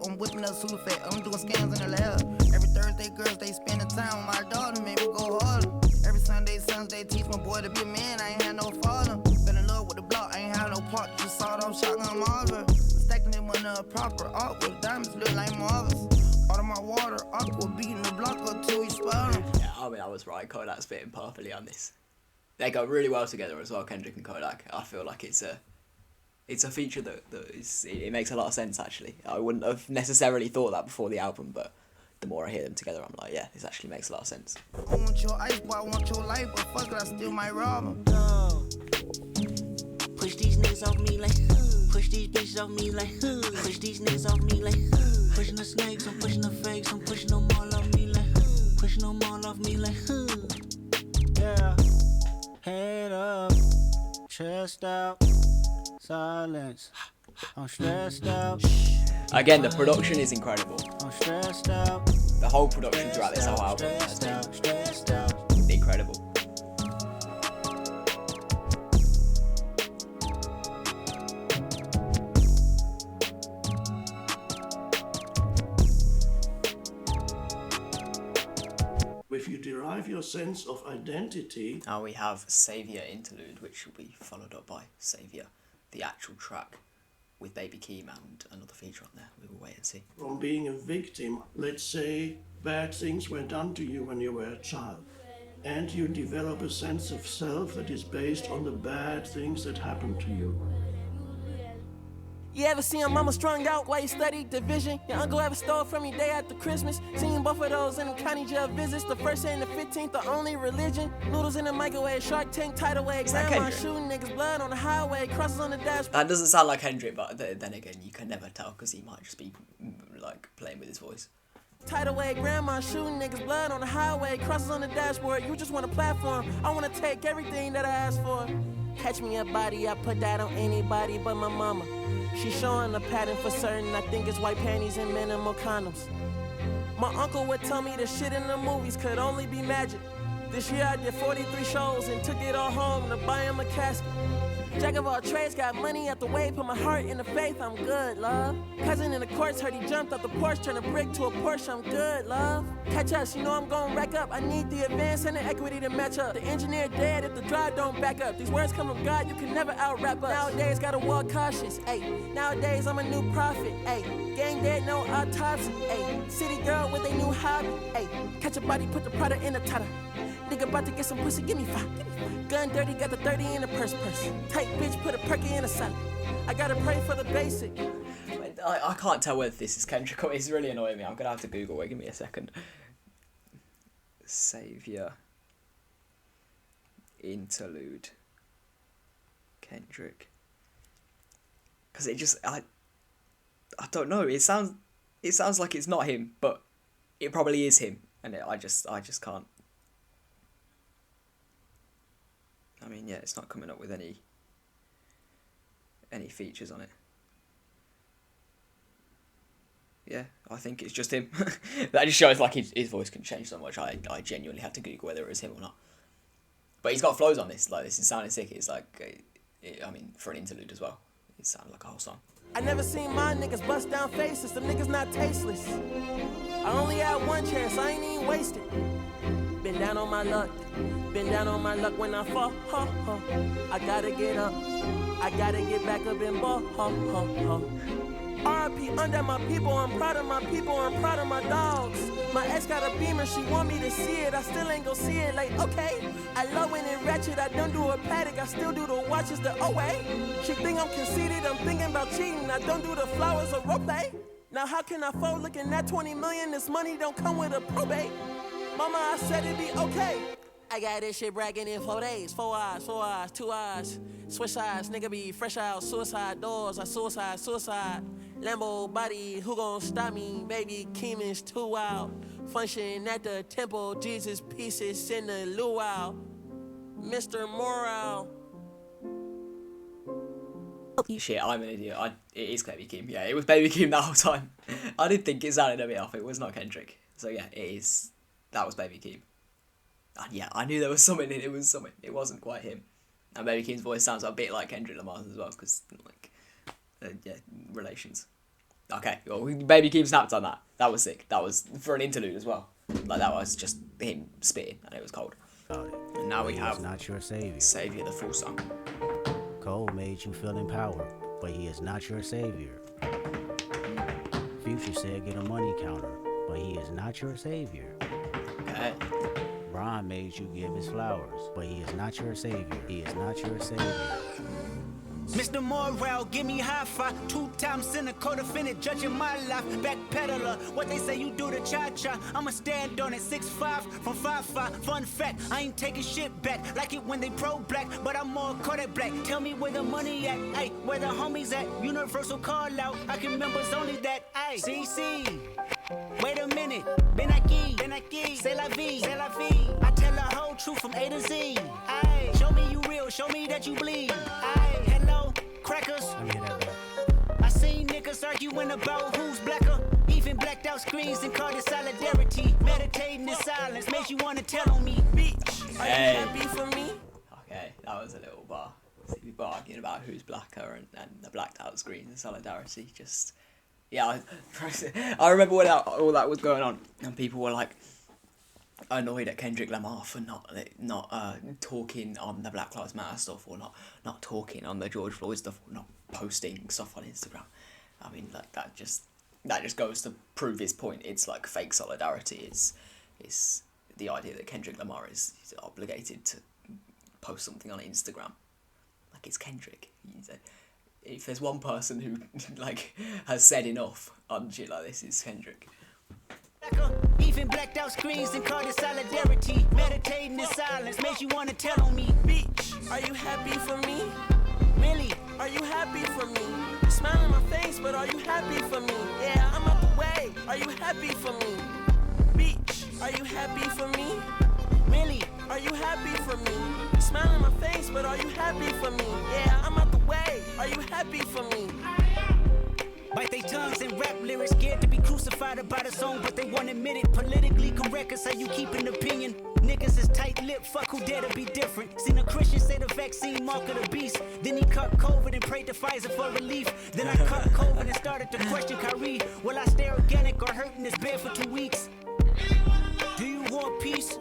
I'm whipping up Sulfate. I'm doing scams in the lab. Every Thursday, girls, they spend the time with my daughter, make me go harder. Every Sunday, sons, they teach my boy to be a man. I ain't had no father. Fell in love with the block, I ain't had no part. Just sawed off shotgun Marvin. Stacking them on the proper art with diamonds look like Marvins. All of my water, aqua beating the block up till we spun. Yeah, I mean, I was right. Kodak's fitting perfectly on this. They go really well together as well, Kendrick and Kodak. I feel like it's a feature that it makes a lot of sense, actually. I wouldn't have necessarily thought that before the album, but the more I hear them together, I'm like, yeah, this actually makes a lot of sense. I want your ice, boy, I want your life, but fuck it, I still might rob him. Push these niggas off me like, push these bitches off me like, push these niggas off me like, pushing the snakes, I'm pushing the fakes, I'm pushing them all off me like, pushing them all off me like, yeah. Head up, chest out, silence. I'm stressed out. Again, the production is incredible. I'm stressed out. The whole production throughout this whole album has been incredible. If you derive your sense of identity... Now we have Saviour Interlude, which will be followed up by Saviour, the actual track, with Baby Keem and another feature on there. We will wait and see. From being a victim, let's say bad things were done to you when you were a child, and you develop a sense of self that is based on the bad things that happened to you. You ever see your mama strung out while you studied division? Your uncle ever stole from you day after Christmas? Seen both of those in them county jail visits. The first and the 15th, the only religion. Noodles in the microwave, Shark Tank tidal wave. Grandma shooting niggas, blood on the highway, crosses on the dash. That doesn't sound like Kendrick, but then again, you can never tell because he might just be like playing with his voice. Tidal wave, grandma shooting niggas, blood on the highway, crosses on the dashboard. You just want a platform. I want to take everything that I asked for. Catch me a body, I put that on anybody but my mama. She showing a pattern for certain, I think it's white panties and minimal condoms. My uncle would tell me the shit in the movies could only be magic. This year I did 43 shows and took it all home to buy him a casket. Jack of all trades, got money out the way, put my heart in the faith, I'm good, love. Cousin in the courts, heard he jumped out the porch, turned a brick to a Porsche, I'm good, love. Catch us, you know I'm gon' rack up, I need the advance and the equity to match up. The engineer dead if the drive don't back up. These words come from God, you can never out-rap us. Nowadays, gotta walk cautious, ayy. Nowadays, I'm a new prophet, ayy. Gang dead, no autopsy, ayy. City girl with a new hobby, ayy. Catch a body, put the product in the tutter. Nigga about to get some pussy, give me five. Gun dirty, got the 30 in the purse. Tight bitch, put a perky in the salad. I gotta pray for the basic. I can't tell whether this is Kendrick or it's really annoying me. I'm gonna have to Google it. Give me a second. Saviour Interlude Kendrick. Because it just I don't know. It sounds like it's not him, but it probably is him, and I just can't. I mean, yeah, it's not coming up with any features on it. Yeah, I think it's just him. That just shows like his voice can change so much. I genuinely had to Google whether it was him or not. But he's got flows on this. Like, this is sounding sick. It's like, I mean, for an interlude as well, it sounded like a whole song. I never seen my niggas bust down faces. Them niggas not tasteless. I only had one chance. I ain't even wasted. Been down on my luck. Been down on my luck when I fall. I gotta get up. I gotta get back up and ball. R.I.P. under my people. I'm proud of my people. I'm proud of my dogs. My ex got a Beamer. She want me to see it. I still ain't gon' see it. Like, okay. I love when it ratchet. I don't do a paddock. I still do the watches the OA. She think I'm conceited. I'm thinking about cheating. I don't do the flowers or rope. Now how can I fold looking at 20 million? This money don't come with a probate. Mama, I said it'd be okay. I got this shit bragging in 4 days. 4 eyes, 2 eyes. Switch sides, nigga be fresh out. Suicide doors, I suicide. Lambo body, who gon' stop me? Baby Keem is too wild. Function at the temple, Jesus pieces in the luau. Mr. Morale. Shit, I'm an idiot. It is Baby Keem. Yeah, it was Baby Keem that whole time. I did think it sounded a bit off. It was not Kendrick. So yeah, it is. That was Baby Keem. And yeah, I knew there was something in it. It was something. It wasn't quite him. And Baby Keem's voice sounds a bit like Kendrick Lamar's as well, because like, yeah, relations. Okay, well, Baby Keem snapped on that. That was sick. That was for an interlude as well. Like, that was just him spitting, and it was cold. And now we have Not your savior. Savior, the full song. Cole made you feel empowered, but he is not your savior. Future said get a money counter, but he is not your savior. Okay. Ron made you give his flowers, but he is not your savior. He is not your savior. Mr. Morale, give me high five. 2 times in a co-defendant, judging my life. Backpedaler, what they say you do to cha-cha. I'ma stand on it, 6'5" from 5'5". Fun fact, I ain't taking shit back. Like it when they pro-black, but I'm more Kodak black. Tell me where the money at, ayy, where the homies at. Universal call out, I can members only that, ayy. CC, wait a minute, Ben aquí, c'est la vie, I tell the whole truth from A to Z, ayy. Show me you real, show me that you bleed, ayy. Hello, crackers. I seen niggas arguing about who's blacker. Even blacked out screens and called it solidarity. Meditating in silence makes you wanna tell on me, bitch. Are you happy for me? Okay, that was a little bar. People arguing about who's blacker and the blacked out screens and solidarity. Just, yeah, I remember when all that was going on, and people were like annoyed at Kendrick Lamar for not talking on the Black Lives Matter stuff, or not talking on the George Floyd stuff, or not posting stuff on Instagram. I mean, like that just goes to prove his point. It's like fake solidarity. It's the idea that Kendrick Lamar is obligated to post something on Instagram. Like, it's Kendrick. If there's one person who like has said enough on shit like this, it's Kendrick. Even blacked out screens and called it solidarity. Meditating in silence makes you wanna tell on me, bitch. Are you happy for me? Really? Are you happy for me? You smile on my face, but are you happy for me? Yeah, I'm out the way. Are you happy for me? Bitch, are you happy for me? Really? Are you happy for me? You smile on my face, but are you happy for me? Yeah, I'm out the way. Are you happy for me? Bite they tongues and rap lyrics, scared to be crucified about a song, but they won't admit it. Politically correct is how you keep an opinion. Niggas is tight-lipped, fuck who dare to be different. Seen a Christian say the vaccine mark of the beast. Then he caught COVID and prayed to Pfizer for relief. Then I caught COVID and started to question Kyrie. Will I stay organic or hurt in this bed for 2 weeks? Do you want peace?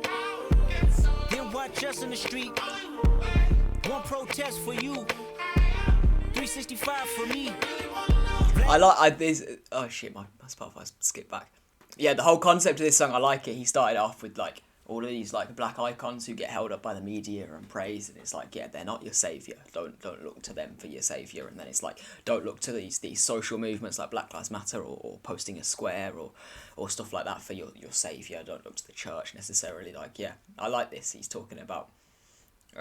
Then watch us in the street. One protest for you, 365 for me. Oh shit, my Spotify skipped back. Yeah, the whole concept of this song, I like it. He started off with like all of these like black icons who get held up by the media and praised, and it's like, yeah, they're not your savior. Don't look to them for your savior. And then it's like, don't look to these social movements like Black Lives Matter or posting a square or stuff like that for your savior. Don't look to the church necessarily. Like, yeah, I like this. He's talking about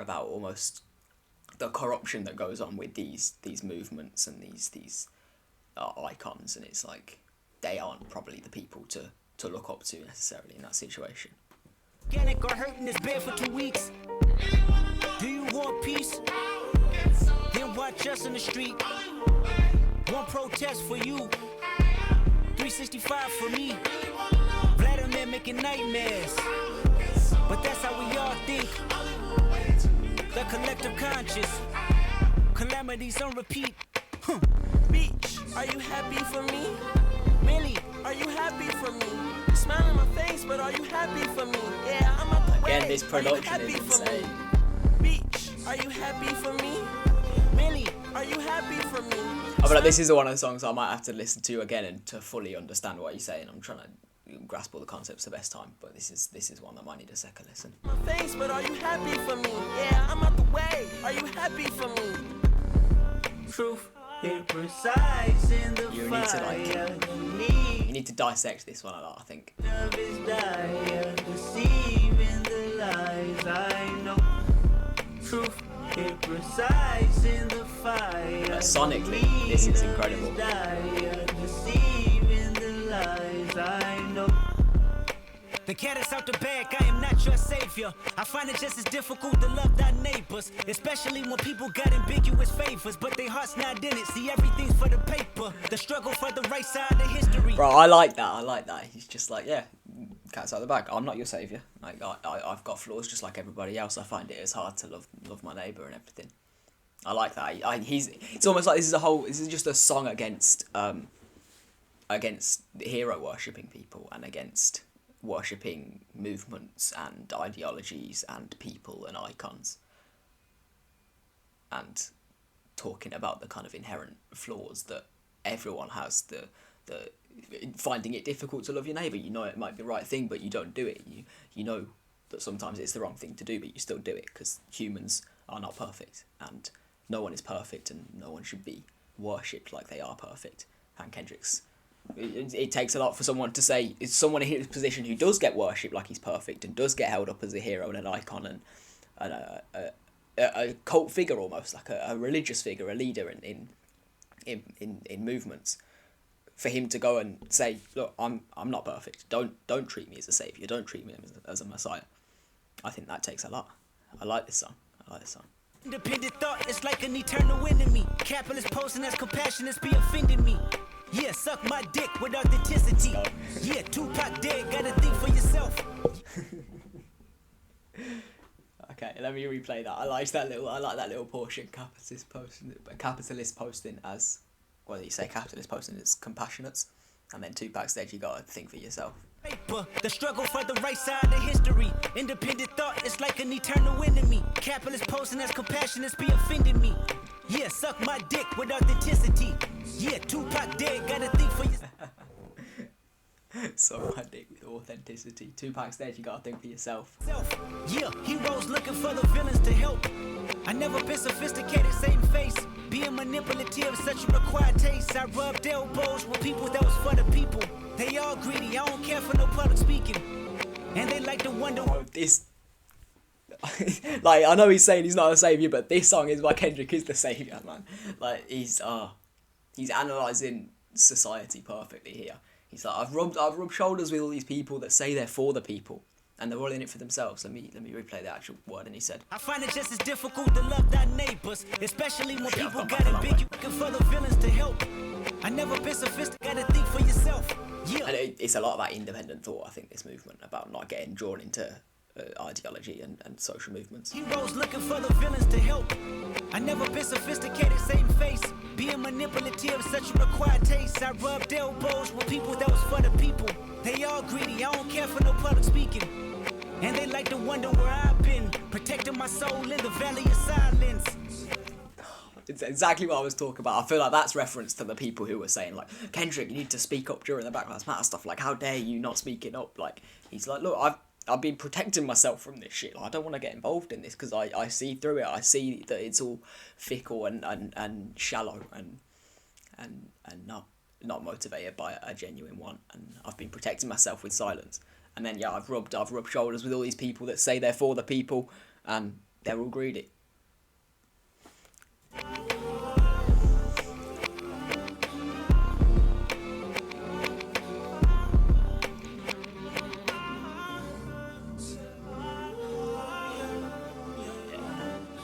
almost the corruption that goes on with these movements and these icons, and it's like they aren't probably the people to look up to necessarily in that situation. Organic or hurt in this bed for 2 weeks. Do you want peace? Then watch us in the street. One protest for you, 365 for me. Vladimir making nightmares, but that's how we all think. The collective conscious, calamities on repeat. Bitch, are you happy for me? Really? Are you happy for me? You smile on my face, but are you happy for me? Yeah, I'm out the way. Again, this production is insane. Bitch, are you happy for me? Really? Are you happy for me? I feel like this is one of the songs I might have to listen to again and to fully understand what he's saying. I'm trying to grasp all the concepts the best time, but this is one that might need a second listen. My face, but are you happy for me? Yeah, I'm out the way. Are you happy for me? Truth. Precise in the You need to dissect this one a lot, I think. Deceiving the lies I know. Truth precise in the fire. Sonically, this is incredible. Deceiving the lies I know. The cat is out the bag, I am not your savior. I find it just as difficult to love thy neighbors, especially when people got ambiguous favors, but their heart's not in it. See, everything's for the paper. The struggle for the right side of history. Bro, I like that. He's just like, yeah, cat's out the bag. I'm not your savior. Like, I've got flaws just like everybody else. I find it as hard to love my neighbor and everything. I like that. It's almost like this is just a song against against hero worshipping people and against worshipping movements and ideologies and people and icons, and talking about the kind of inherent flaws that everyone has, the finding it difficult to love your neighbour. You know it might be the right thing, but you don't do it. You know that sometimes it's the wrong thing to do, but you still do it because humans are not perfect, and no one is perfect, and no one should be worshipped like they are perfect. And Kendrick's, it takes a lot for someone to say, it's someone in his position who does get worshipped like he's perfect and does get held up as a hero and an icon and a cult figure, almost like a religious figure, a leader in movements. For him to go and say, look, I'm not perfect. Don't treat me as a savior. Don't treat me as a messiah. I think that takes a lot. I like this song. Independent thought, it's like an eternal enemy. Capitalist posing as compassionate be offending me. Yeah, suck my dick with authenticity. Yeah, Tupac dead, gotta think for yourself. Okay, let me replay that. I like that little portion. Capitalist posting as, well, you say capitalist posting as compassionate, and then Tupac said you gotta think for yourself. The struggle for the right side of history. Independent thought is like an eternal enemy. Capitalist posing as compassionate be offending me. Yeah, suck my dick with authenticity. Yeah, Tupac dead, gotta think for yourself. Suck my dick with authenticity. Tupac's dead, you gotta think for yourself. Yeah, heroes looking for the villains to help. I never been sophisticated, same face. Being manipulative, such a required taste. I rubbed elbows with people that was for the people. They all greedy, I don't care for no public speaking. And they like to wonder this. Like, I know he's saying he's not a saviour, but this song is why Kendrick is the saviour, man. Like, he's analysing society perfectly here. He's like, I've rubbed shoulders with all these people that say they're for the people, and they're all in it for themselves. Let me replay the actual word, and he said, I find it just as difficult to love thy neighbors, especially when people got it big, you looking for the villains to help. I never been sophisticated, gotta think for yourself. Yeah. And it's a lot about independent thought, I think, this movement, about not getting drawn into ideology and social movements. Heroes looking for the villains to help. I never been sophisticated, same face. Being manipulative, such a required taste. I rubbed elbows with people that was for the people. They all greedy, I don't care for no public speaking. And they like to wonder where I've been, protecting my soul in the valley of silence. It's exactly what I was talking about. I feel like that's reference to the people who were saying, like, Kendrick, you need to speak up during the Black Lives Matter stuff. Like, how dare you not speaking up? Like, he's like, look, I've been protecting myself from this shit. Like, I don't want to get involved in this because I see through it. I see that it's all fickle and shallow and not motivated by a genuine want. And I've been protecting myself with silence. And then, yeah, I've rubbed shoulders with all these people that say they're for the people, and they're all greedy.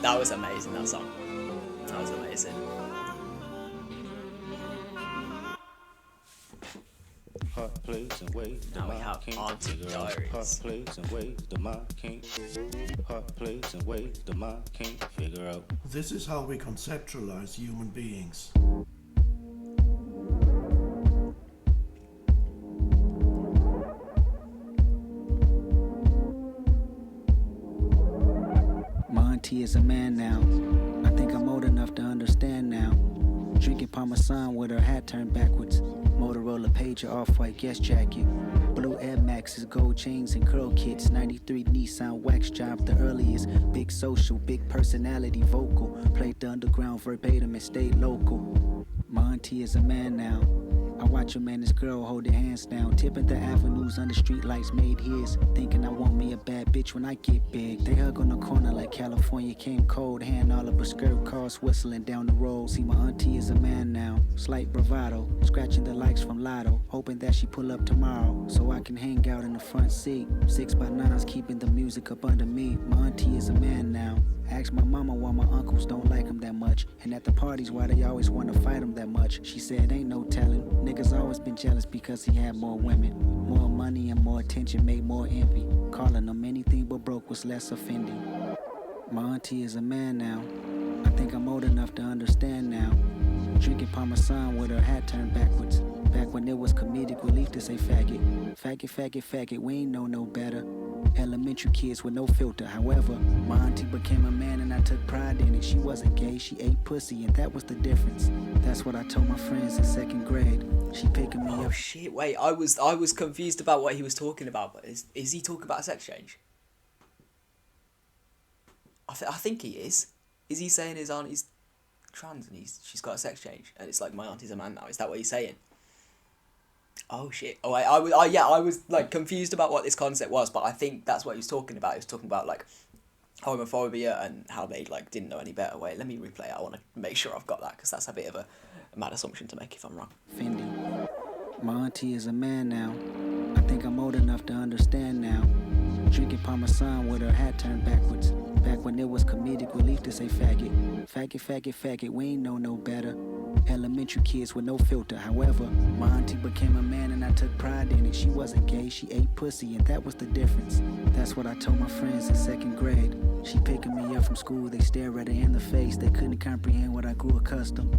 That was amazing, that song. That was amazing. Hot place and ways the Now we mind have can't Auntie figure out. Diaries. Hot place and ways the mind can't. Hot place and ways the mind can't figure out. This is how we conceptualize human beings. My auntie is a man now. I think I'm old enough to understand now. Drinking Parmesan with her hat turned backwards. Motorola pager, off-white guest jacket. Blue Air Maxes, gold chains and curl kits. 93 Nissan wax job, the earliest. Big social, big personality, vocal. Played the underground verbatim and stayed local. My auntie is a man now. I watch him and his girl hold their hands down. Tipping the avenues under street lights made his. Thinking I want me a bad bitch when I get big. They hug on the corner like California came cold. Hand all of her skirt cars whistling down the road. See, my auntie is a man now. Slight bravado. Scratching the likes from Lotto. Hoping that she pull up tomorrow so I can hang out in the front seat. 6x9s keeping the music up under me. My auntie is a man now. Asked my mama why my uncles don't like him that much. And at the parties why they always want to fight him that much. She said ain't no telling. Niggas always been jealous because he had more women. More money and more attention made more envy. Calling him anything but broke was less offending. My auntie is a man now. I think I'm old enough to understand now. Drinking Parmesan with her hat turned backwards. Back when it was comedic relief to say faggot. Faggot, faggot, faggot, we ain't know no better. Elementary kids with no filter. However, my auntie became a man and I took pride in it. She wasn't gay, she ate pussy, and that was the difference. That's what I told my friends in 2nd grade. She picking me up. Oh shit, wait, I was confused about what he was talking about, but is he talking about a sex change? I think he is. Is he saying his auntie's trans and she's got a sex change and it's like my auntie's a man now? Is that what he's saying? Oh shit. Oh, I was like confused about what this concept was, but I think that's what he was talking about. He was talking about like homophobia and how they like didn't know any better. Wait, let me replay it. I want to make sure I've got that because that's a bit of a mad assumption to make if I'm wrong. Fendi. My auntie is a man now. I think I'm old enough to understand now. Drinking Parmesan with her hat turned backwards. Back when it was comedic relief to say faggot. Faggot, faggot, faggot, we ain't know no better. Elementary kids with no filter. However, my auntie became a man and I took pride in it. She wasn't gay, she ate pussy, and that was the difference. That's what I told my friends in 2nd grade. She picking me up from school, they stare at her in the face. They couldn't comprehend what I grew accustomed.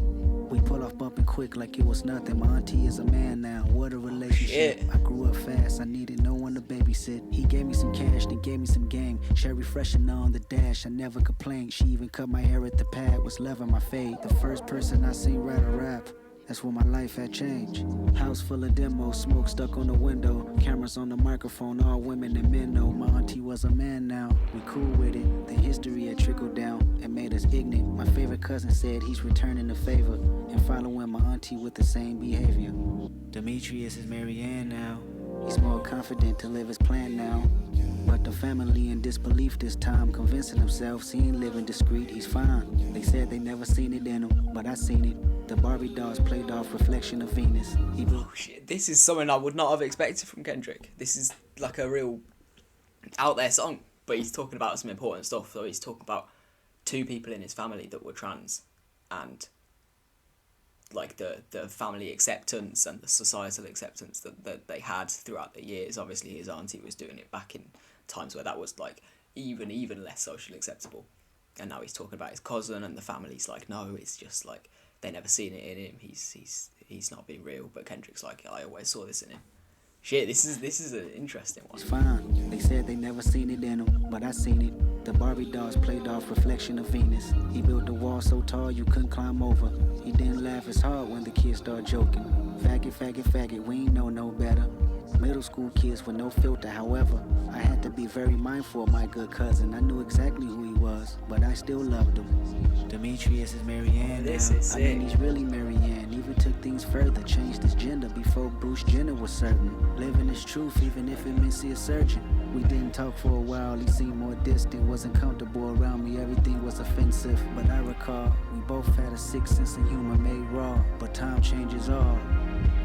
We pull off bumping quick like it was nothing. My auntie is a man now, what a relationship. I grew up fast, I needed no one to babysit. He gave me some cash, then gave me some game. Cherry freshener on the dash, I never complained. She even cut my hair at the pad, was loving my fade. The first person I seen write a rap, that's when my life had changed. House full of demos, smoke stuck on the window. Cameras on the microphone, all women and men know. My auntie was a man now, we cool with it. The history had trickled down and made us ignorant. My favorite cousin said he's returning the favor and following my auntie with the same behavior. Demetrius is Marianne now. He's more confident to live his plan now. But the family in disbelief this time, convincing themselves he ain't living discreet, he's fine. They said they never seen it in him, but I seen it. The Barbie dolls played off reflection of Venus. Oh shit, this is something I would not have expected from Kendrick. This is like a real out there song, but he's talking about some important stuff. So he's talking about 2 people in his family that were trans and like the family acceptance and the societal acceptance that they had throughout the years. Obviously his auntie was doing it back in times where that was like even less socially acceptable, and now he's talking about his cousin and the family's like, no, it's just like they never seen it in him, he's not being real. But Kendrick's like, I always saw this in him. Shit, this is an interesting one. It's fine. They said they never seen it in him, but I seen it. The Barbie dolls played off reflection of Venus. He built the wall so tall you couldn't climb over. He didn't laugh as hard when the kids started joking. Faggot, faggot, faggot, we ain't know no better. Middle school kids with no filter, however, I had to be very mindful of my good cousin. I knew exactly who he was, but I still loved him. Demetrius is Marianne now. This is I mean, he's really Marianne. Even took things further, changed his gender before Bruce Jenner was certain. Living his truth, even if it meant see a surgeon. We didn't talk for a while, he seemed more distant, wasn't comfortable around me, everything was offensive. But I recall, we both had a sick sense of humor made raw, but time changes all.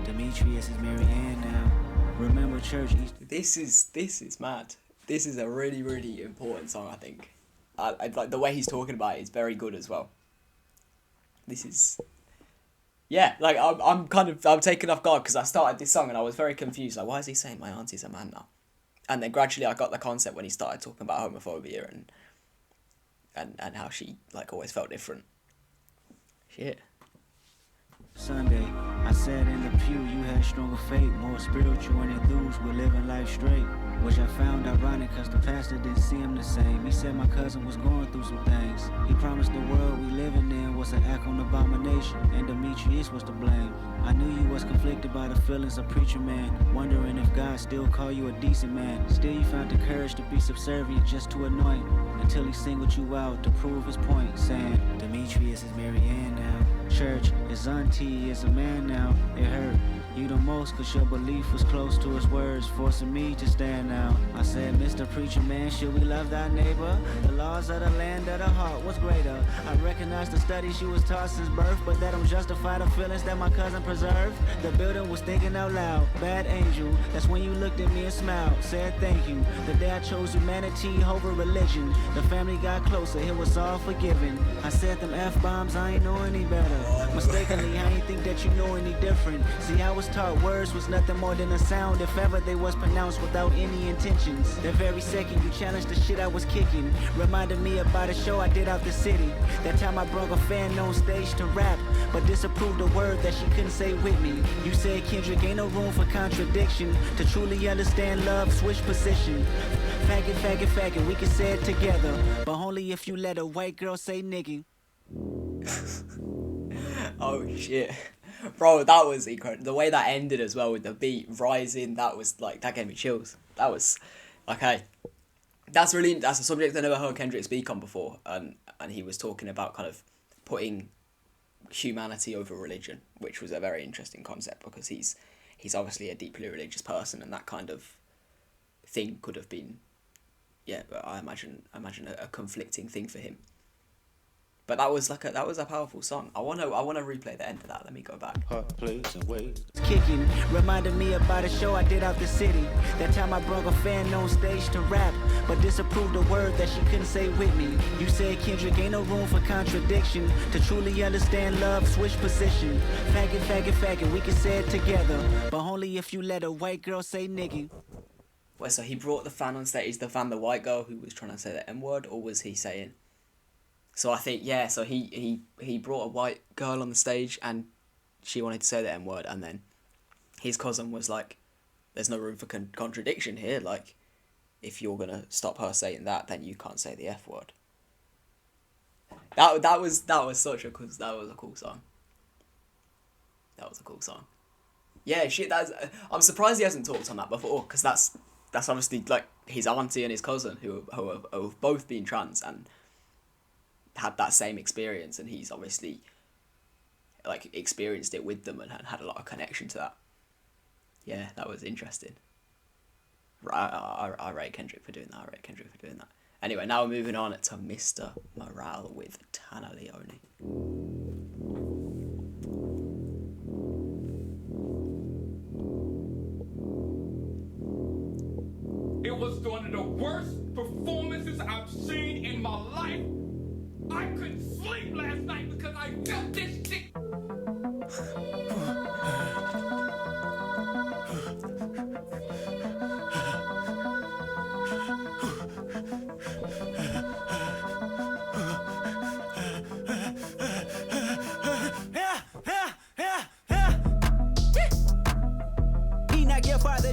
Demetrius is Marianne now. Remember church Easter. This is mad. This is a really, really important song, I think. I like the way he's talking about it is very good as well. This is, yeah, like I'm taken off guard because I started this song and I was very confused. Like, why is he saying my auntie's a man now? And then gradually I got the concept when he started talking about homophobia and how she like always felt different. Shit. Sunday, I sat in the pew, you had stronger faith, more spiritual and enthused with living life straight. Which I found ironic cause the pastor didn't see him the same. He said my cousin was going through some things. He promised the world we living in was an act on abomination, and Demetrius was to blame. I knew you was conflicted by the feelings of preacher man, wondering if God still call you a decent man. Still you found the courage to be subservient just to anoint, until he singled you out to prove his point, saying, Demetrius is Marianne now. Church, his auntie is a man now. It hurt you the most cause your belief was close to his words, forcing me to stand now. I said, Mr. Preacher Man, should we love thy neighbor? The laws of the land of the heart was greater. I recognize the studies you was taught since birth, but that don't justify the feelings that my cousin preserved. The building was thinking out loud, bad angel. That's when you looked at me and smiled, said thank you. The day I chose humanity over religion, the family got closer, it was all forgiven. I said them F-bombs, I ain't know any better. Mistakenly, I ain't think that you know any different. See, I was taught words was nothing more than a sound if ever they was pronounced without any intentions. The very second you challenged the shit I was kicking, reminded me about a show I did out the city. That time I I brought a fan on stage to rap, but disapproved the word that she couldn't say with me. You said Kendrick ain't no room for contradiction. To truly understand love, switch position. Faggot, faggot, faggot, we can say it together, but only if you let a white girl say nigga. Oh shit. Bro, that was incredible. The way that ended as well with the beat rising, that was like, that gave me chills. That was, okay. That's a subject I never heard Kendrick speak on before. And he was talking about kind of putting humanity over religion, which was a very interesting concept because he's obviously a deeply religious person, and that kind of thing could have been, yeah, I imagine a conflicting thing for him. But that was a powerful song. I wanna replay the end of that. Let me go back. Hot plates and waves. Kicking reminded me about a show I did out the city. That time I brought a fan on stage to rap, but disapproved the word that she couldn't say with me. You said Kendrick ain't no room for contradiction. To truly understand love, switch position. Faggot, faggot, faggot, we can say it together, but only if you let a white girl say nigga. Well, so he brought the fan on stage. Is the fan the white girl who was trying to say the N word, or was he saying? So I think, yeah, so he brought a white girl on the stage and she wanted to say the N word, and then his cousin was like, there's no room for contradiction here, like, if you're gonna stop her saying that, then you can't say the F word. That was such a cool, that was a cool song. That was a cool song. Yeah, shit, I'm surprised he hasn't talked on that before, because that's obviously, like, his auntie and his cousin who have both been trans and had that same experience, and he's obviously like experienced it with them and had a lot of connection to that. Yeah, that was interesting. I rate Kendrick for doing that. Anyway, now we're moving on to Mr. Morale with Tanner Leone. It was one of the worst performances I've seen in my life. I couldn't sleep last night because I felt this shit.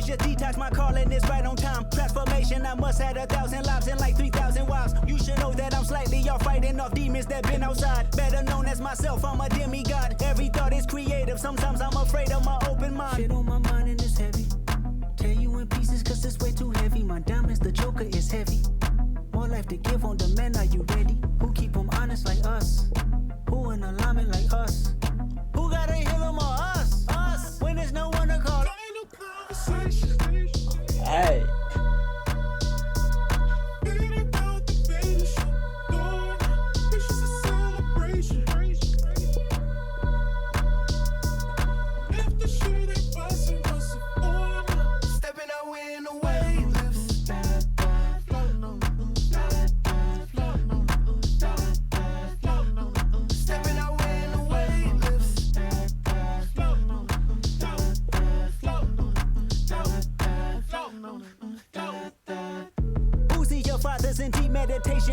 Just detox, my calling is right on time. Transformation, I must have 1,000 lives and like 3,000 wives. You should know that I'm slightly off, fighting off demons that been outside. Better known as myself, I'm a demigod. Every thought is creative, sometimes I'm afraid of my open mind. Shit on my mind and it's heavy. Tear you in pieces cause it's way too heavy. My diamonds, the joker is heavy. More life to give on demand, are you ready? Who keep them honest like us? Who in alignment like us? Who gotta heal them or us? Us, when there's no one to call. Hey.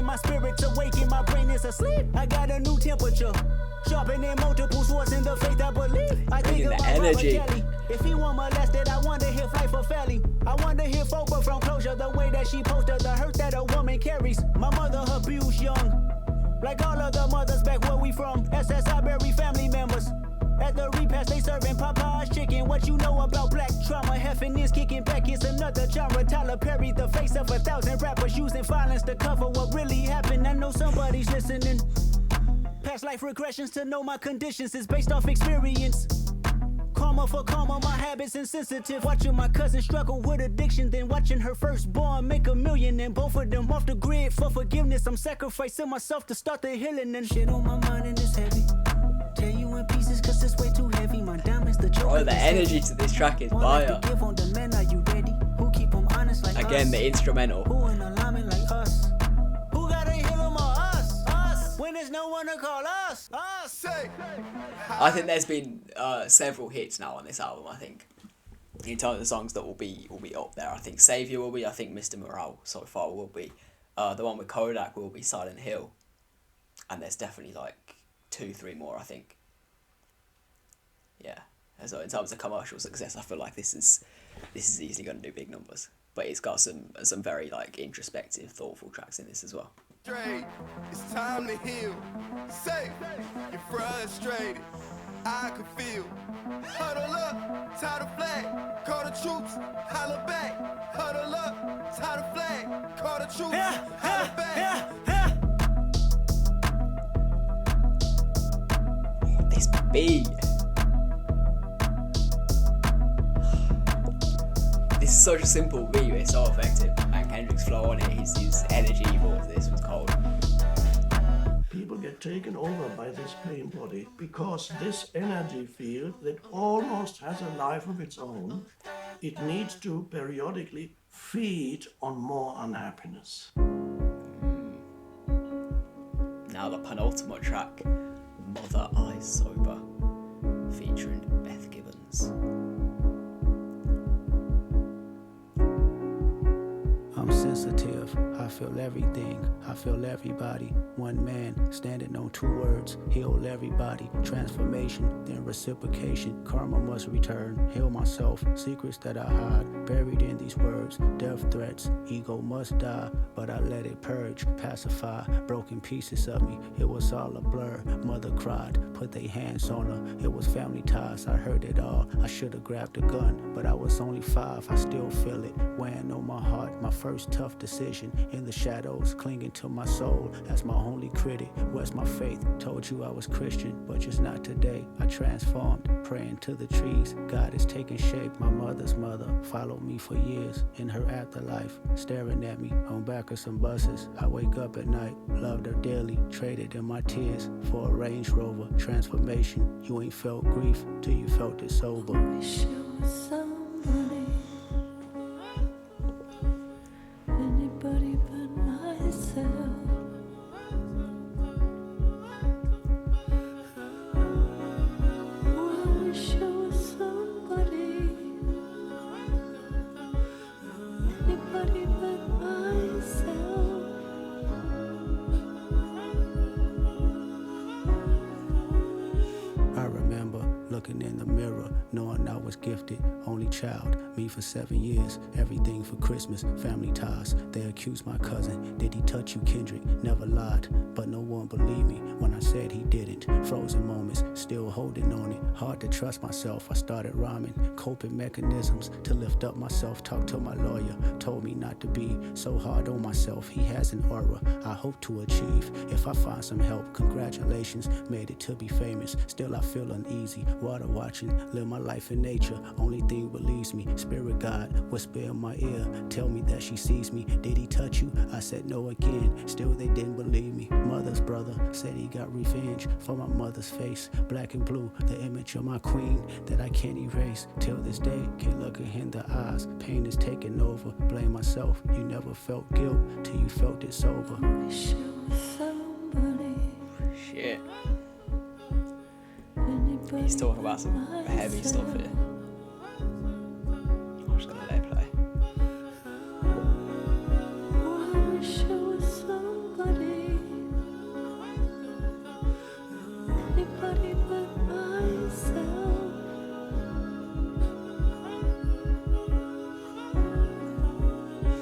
My spirit's awakened, my brain is asleep. I got a new temperature, sharpening multiple swords in the faith I believe. I think about energy. Robert Kelly. If he won't molested, I wonder if life for Felly. I wonder if Oprah from Closure, the way that she posted the hurt that a woman carries. My mother abused young, like all of the mothers back where we from. SSI bury family members. At the repast, they serving Popeye's chicken. What you know about black trauma? Heffing is kicking back. It's another genre. Tyler Perry, the face of 1,000 rappers using violence to cover what really happened. I know somebody's listening. Past life regressions to know my conditions is based off experience. Karma for karma, my habits insensitive. Watching my cousin struggle with addiction, then watching her firstborn make $1 million, and both of them off the grid for forgiveness. I'm sacrificing myself to start the healing, and shit on my mind and it's heavy. Tear you in pieces cause it's way too heavy. My diamonds, the joker. Oh, the energy to this track is fire. Give on the men, are you ready? Who keep them honest like again, us? the instrumental. Who in alignment like us? Who gotta heal them or us? Us. When there's no one to call us? Us. I think there's been several hits now on this album. I think in terms of the songs that will be up there. I think Savior will be. I think Mr. Morale so far will be. The one with Kodak will be Silent Hill. And there's definitely like 2-3 more, I think. Yeah. And so in terms of commercial success, I feel like this is easily going to do big numbers. But it's got some very like introspective, thoughtful tracks in this as well. It's time to heal. Say, you're frustrated. I can feel. Huddle up, tie the flag. Call the troops, holler back. Huddle up, tie the flag. Call the troops, holler back. This beat. This is such a simple beat, but it's so effective. And Kendrick's flow on it, his energy he brought to this was cold. People get taken over by this pain body because this energy field that almost has a life of its own, it needs to periodically feed on more unhappiness. Now the penultimate track, Mother Eyes Sober, featuring Beth Gibbons. I'm sensitive, I feel everything, I feel everybody. One man standing on 2 words, heal everybody. Transformation, then reciprocation, karma must return. Heal myself, secrets that I hide, buried in these words. Death threats, ego must die, but I let it purge, pacify. Broken pieces of me, it was all a blur. Mother cried, put their hands on her, it was family ties, I heard it all. I should've grabbed a gun, but I was only 5, I still feel it, weighing on my heart. My first tough decision, in the shadows, clinging to my soul as my only critic. Where's my faith? Told you I was Christian, but just not today. I transformed, praying to the trees. God is taking shape. My mother's mother followed me for years in her afterlife, staring at me on back of some buses. I wake up at night, loved her dearly, traded in my tears for a Range Rover. Transformation, you ain't felt grief till you felt it sober. Anybody but myself. I wish I was somebody. Anybody but myself. I remember looking in the mirror, knowing I was gifted, only child, me for 7 years, everything for Christmas, family ties. They accused my cousin, did he touch you, Kendrick? Never lied, but no one believed me when I said he didn't. Frozen moments, still holding on it, hard to trust myself. I started rhyming, coping mechanisms to lift up myself. Talked to my lawyer, told me not to be so hard on myself. He has an aura I hope to achieve. If I find some help, congratulations, made it to be famous. Still I feel uneasy, water watching, live my life in nature. Only thing believes me, spirit God, whisper in my ear, tell me that she sees me. Did he touch you? I said no again, still they didn't believe me. Mother's brother said he got revenge for my mother's face. Black and blue, the image of my queen that I can't erase. Till this day, can't look her in the eyes. Pain is taking over, blame myself. You never felt guilt till you felt it sober. Shit. He's talking about some heavy stuff here. I'm just gonna let it play. I wish I was somebody. Anybody but myself.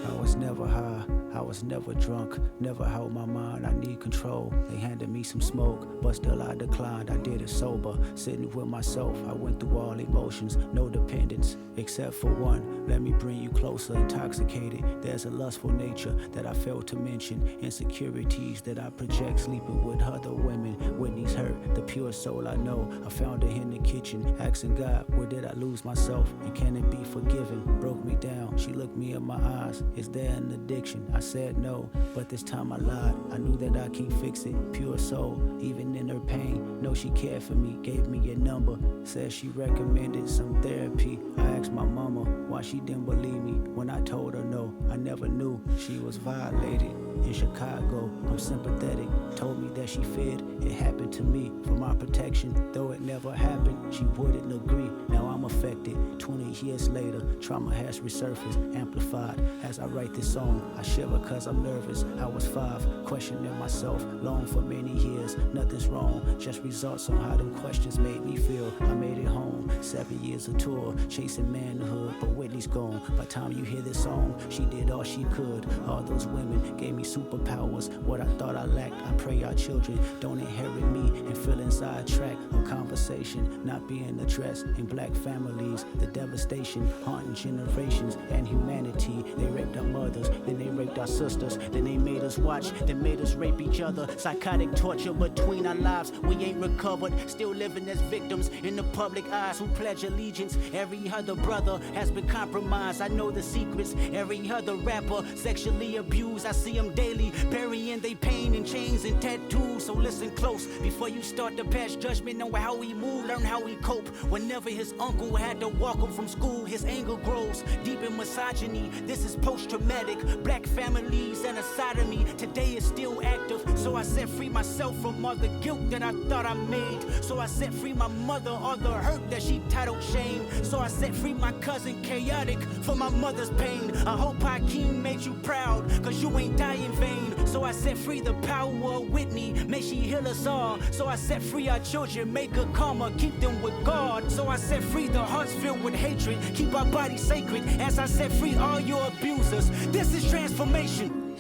I was never high, I was never drunk, never held my mind, I need control. They handed me some smoke, but still I declined, I did it sober. Sitting with myself, I went through all emotions, no dependence, except for one. Let me bring you closer, intoxicated. There's a lustful nature that I failed to mention. Insecurities that I project, sleeping with other women. Whitney's hurt, the pure soul I know. I found her in the kitchen, asking God, where did I lose myself? And can it be forgiven? Broke me down, she looked me in my eyes. Is there an addiction? I said no, but this time I lied. I knew that I can't fix it. Pure soul, even in her pain. Know she cared for me, gave me a number. Said she recommended some therapy. I asked my mama why she didn't believe me when I told her no. I never knew she was violated. in Chicago. I'm sympathetic. Told me that she feared it happened to me for my protection. Though it never happened, she wouldn't agree. Now I'm affected. 20 years later, trauma has resurfaced, amplified. As I write this song, I shiver cause I'm nervous. I was 5, questioning myself, long for many years. Nothing's wrong, just results on how them questions made me feel. I made it home, 7 years of tour, chasing manhood, but Whitney's gone. By the time you hear this song, she did all she could. All those women gave me superpowers. What I thought I lacked, I pray our children don't inherit me and feeling sidetracked on conversation not being addressed in black families. The devastation haunting generations and humanity. They raped our mothers, then they raped our sisters, then they made us watch, then made us rape each other. Psychotic torture between our lives, we ain't recovered, still living as victims in the public eyes who pledge allegiance. Every other brother has been compromised, I know the secrets. Every other rapper sexually abused, I see them daily, burying their pain in chains and tattoos. So listen close before you start to pass judgment on how we move, learn how we cope. Whenever his uncle had to walk him from school, his anger grows deep in misogyny. This is post-traumatic, black families and a side of me today is still active. So I set free myself from all the guilt that I thought I made. So I set free my mother, all the hurt that she titled shame. So I set free my cousin Chaotic for my mother's pain. I hope Hakeem made you proud, cause you ain't die in vain. So I set free the power of Whitney, may she heal us all. So I set free our children, make her karma, keep them with God. So I set free the hearts filled with hatred, keep our bodies sacred. As I set free all your abusers, this is transformation.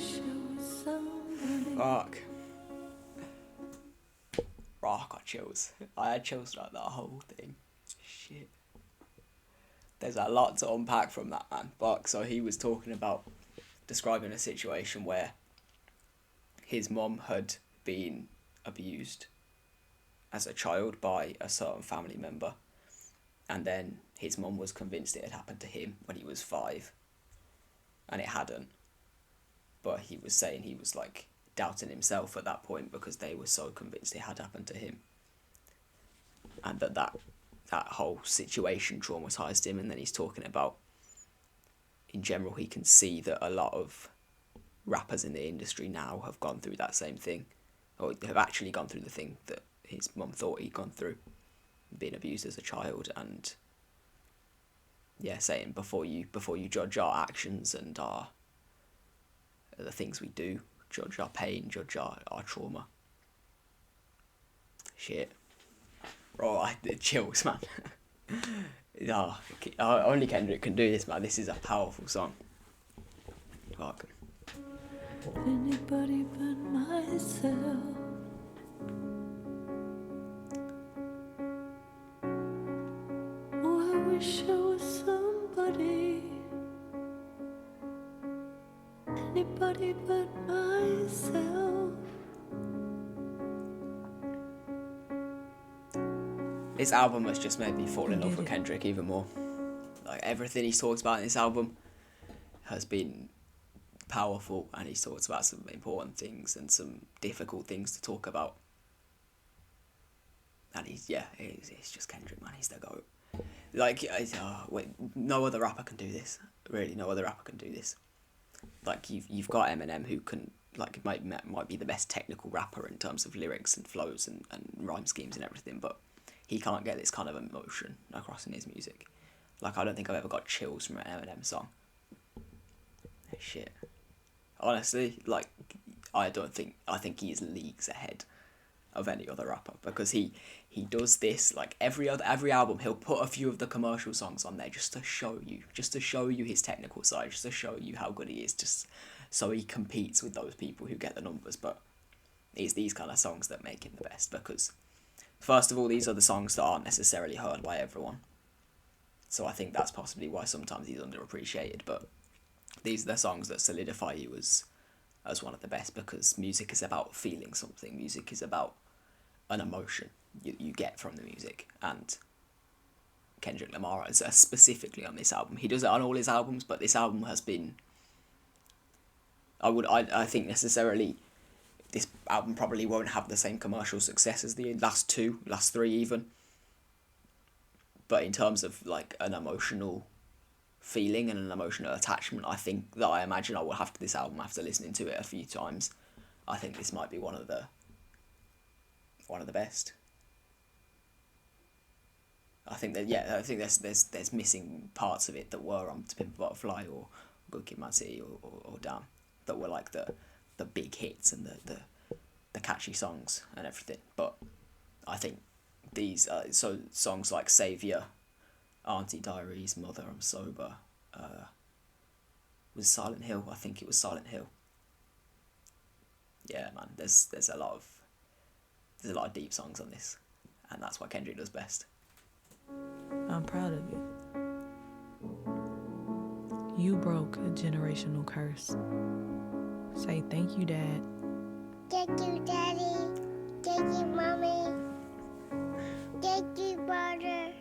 Fuck. Oh, I got chills. I had chills throughout that whole thing. Shit. There's a lot to unpack from that, man. Fuck. So he was talking about describing a situation where his mum had been abused as a child by a certain family member, and then his mum was convinced it had happened to him when he was 5, and it hadn't. But he was saying he was like doubting himself at that point because they were so convinced it had happened to him, and that whole situation traumatized him. And then he's talking about, in general, he can see that a lot of rappers in the industry now have gone through that same thing, or have actually gone through the thing that his mum thought he'd gone through, being abused as a child. And yeah, saying before you judge our actions and the things we do, judge our pain, judge our trauma. Shit. Bro, I did chills, man. Only Kendrick can do this, man. This is a powerful song. Fuck. Anybody but myself. Oh, I wish I was somebody. Anybody but myself. This album has just made me fall in love with Kendrick even more. Like, everything he's talked about in this album has been powerful, and he's talked about some important things and some difficult things to talk about. And he's just Kendrick, man. He's the GOAT. Like, no other rapper can do this. Really, no other rapper can do this. Like, you've got Eminem, who can, like, might be the best technical rapper in terms of lyrics and flows and rhyme schemes and everything, but he can't get this kind of emotion across in his music. Like, I don't think I've ever got chills from an Eminem song. Shit. Honestly, like, I think he is leagues ahead of any other rapper, because he does this, like, every album he'll put a few of the commercial songs on there just to show you his technical side, just to show you how good he is, just so he competes with those people who get the numbers. But it's these kind of songs that make him the best, because first of all, these are the songs that aren't necessarily heard by everyone, so I think that's possibly why sometimes he's underappreciated. But these are the songs that solidify you as one of the best, because music is about feeling something. Music is about an emotion you get from the music, and Kendrick Lamar is specifically on this album. He does it on all his albums, but this album has been, I think necessarily, this album probably won't have the same commercial success as the last three even, but in terms of like an emotional feeling and an emotional attachment, I think, that I imagine I will have to this album after listening to it a few times. I think this might be one of the best. I think that there's missing parts of it that were on To Pimp a Butterfly or Good Kid, Mad City or Damn, that were like the big hits and the catchy songs and everything. But I think these so songs like Saviour, Auntie Diaries, Mother, I'm Sober, was Silent Hill. I think it was Silent Hill. Yeah, man, there's a lot of deep songs on this, and that's what Kendrick does best. I'm proud of you. You broke a generational curse. Say thank you, Dad. Thank you, Daddy. Thank you, Mommy. Thank you, brother.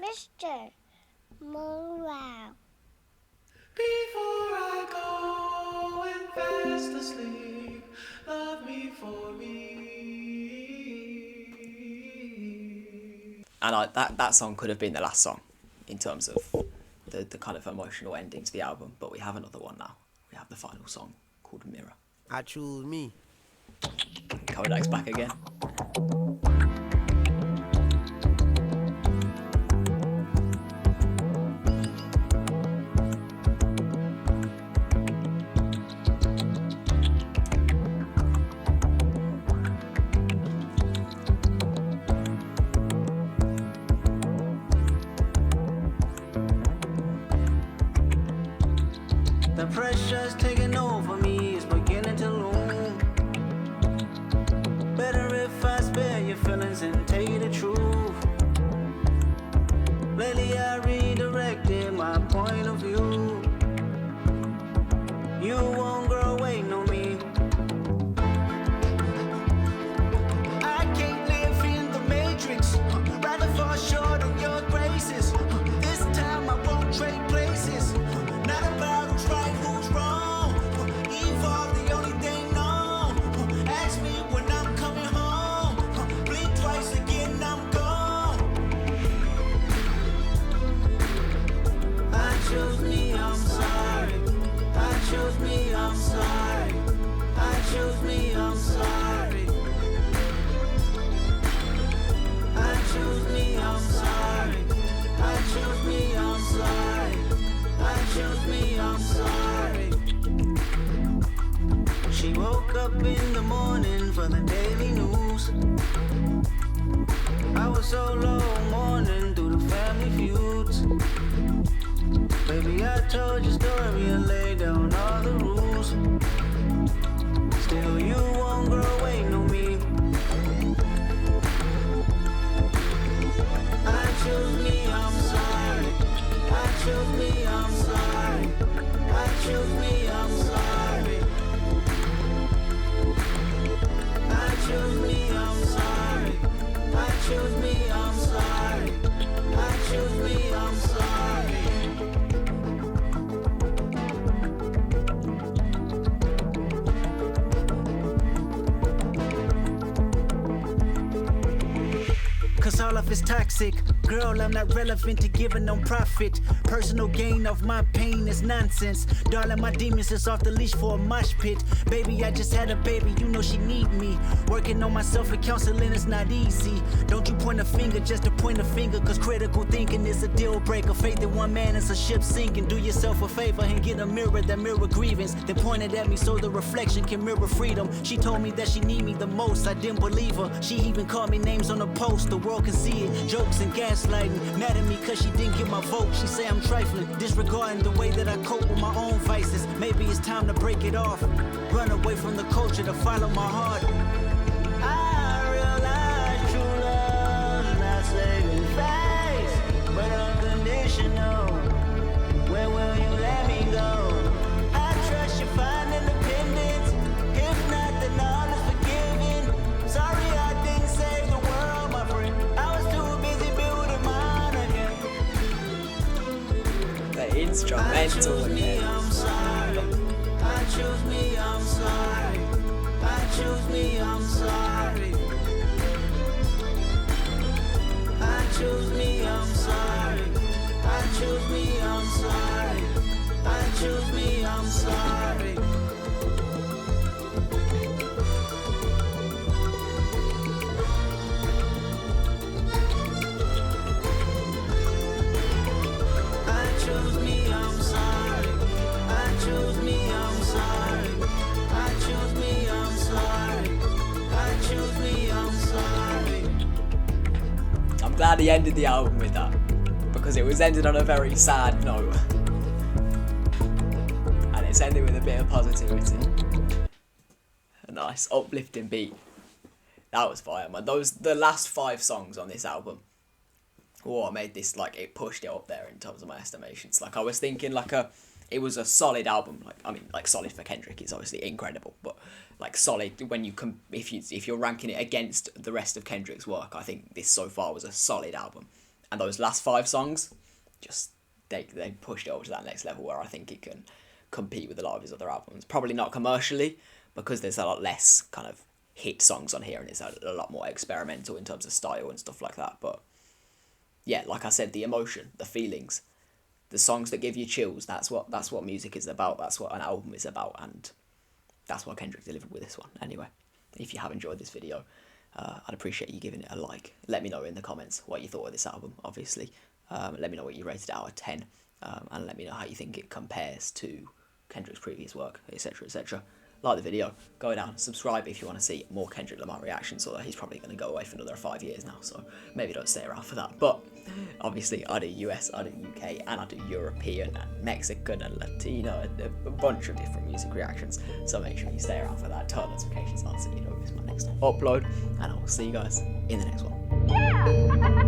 Mr. Morale. Before I go and fast asleep, love me for me. And that song could have been the last song in terms of the kind of emotional ending to the album, but we have another one now. We have the final song called Mirror. I choose me. Kodak's back again. The pressure's taking over me, it's beginning to loom. Better if I spare your feelings and tell you the truth. Lately I redirected my point of view. You won't grow, wait on me. I can't live in the matrix, rather fall short of your graces. This time I won't trade places. Not about who's right, who's wrong. Evolve the only thing known. Ask me when I'm coming home. Blink twice again, I'm gone. I chose me, I'm sorry. I chose me, I'm sorry. I chose me, I'm sorry. I chose me, I'm sorry. I chose me, I'm sorry. I chose me, I'm sorry. She woke up in the morning for the daily news. I was so low mourning through the family feuds. Baby, I told your story and laid down all the rules. Still, you won't grow, wait on me. I chose me, I'm sorry. I chose me, I'm sorry. I chose me, I'm sorry. I chose me, I'm sorry. I chose me, I'm sorry. I chose me, I'm sorry. Cause all of it's toxic. Girl, I'm not relevant to giving no profit. Personal gain of my pain is nonsense. Darling, my demons is off the leash for a mosh pit. Baby, I just had a baby, you know she need me. Working on myself and counseling is not easy. Don't you point a finger just to point a finger, cause critical thinking is a deal breaker. Faith in one man is a ship sinking. Do yourself a favor and get a mirror that mirror grievance. They pointed at me so the reflection can mirror freedom. She told me that she need me the most, I didn't believe her. She even called me names on the post, the world can see it. Jokes and gaslighting, mad at me cause she didn't get my vote. She say I'm trifling, disregarding the way that I cope with my own vices. Maybe it's time to break it off, run away from the culture to follow my heart. I realize true love's not saving face, but unconditional. Where will you let me go? I trust you find independence. If not, then all is forgiven. Sorry I didn't save the world, my friend. I was too busy building mine again. The instrumental again. I'm sorry. I chose me, I'm sorry. I chose me, I'm sorry. choose me, I'm sorry. I choose me, I'm sorry. I choose me, I'm sorry. I choose me, I'm sorry. I choose me, I'm sorry. I choose me, I'm sorry. I choose me, I'm sorry. I'm glad he ended the album with that, because it was ended on a very sad note. And it's ended with a bit of positivity. A nice uplifting beat. That was fire, man. The last 5 songs on this album, what made this, like, it pushed it up there in terms of my estimations. Like, I was thinking, like, it was a solid album. Like, I mean, like, solid for Kendrick is obviously incredible, but like solid when you if you're ranking it against the rest of Kendrick's work, I think this so far was a solid album. And those last 5 songs, just they pushed it over to that next level where I think it can compete with a lot of his other albums. Probably not commercially, because there's a lot less kind of hit songs on here, and it's a lot more experimental in terms of style and stuff like that. But yeah, like I said, the emotion, the feelings, the songs that give you chills, that's what music is about. That's what an album is about, and that's what Kendrick delivered with this one. Anyway, if you have enjoyed this video, I'd appreciate you giving it a like. Let me know in the comments what you thought of this album, obviously. Let me know what you rated it out of 10, and let me know how you think it compares to Kendrick's previous work, etc, etc. Like the video, go down, subscribe if you want to see more Kendrick Lamar reactions, although he's probably going to go away for another 5 years now, so maybe don't stay around for that. But obviously I do US, I do UK, and I do European and Mexican and Latino, a bunch of different music reactions, so make sure you stay around for that, turn notifications on so you don't miss my next upload, and I will see you guys in the next one.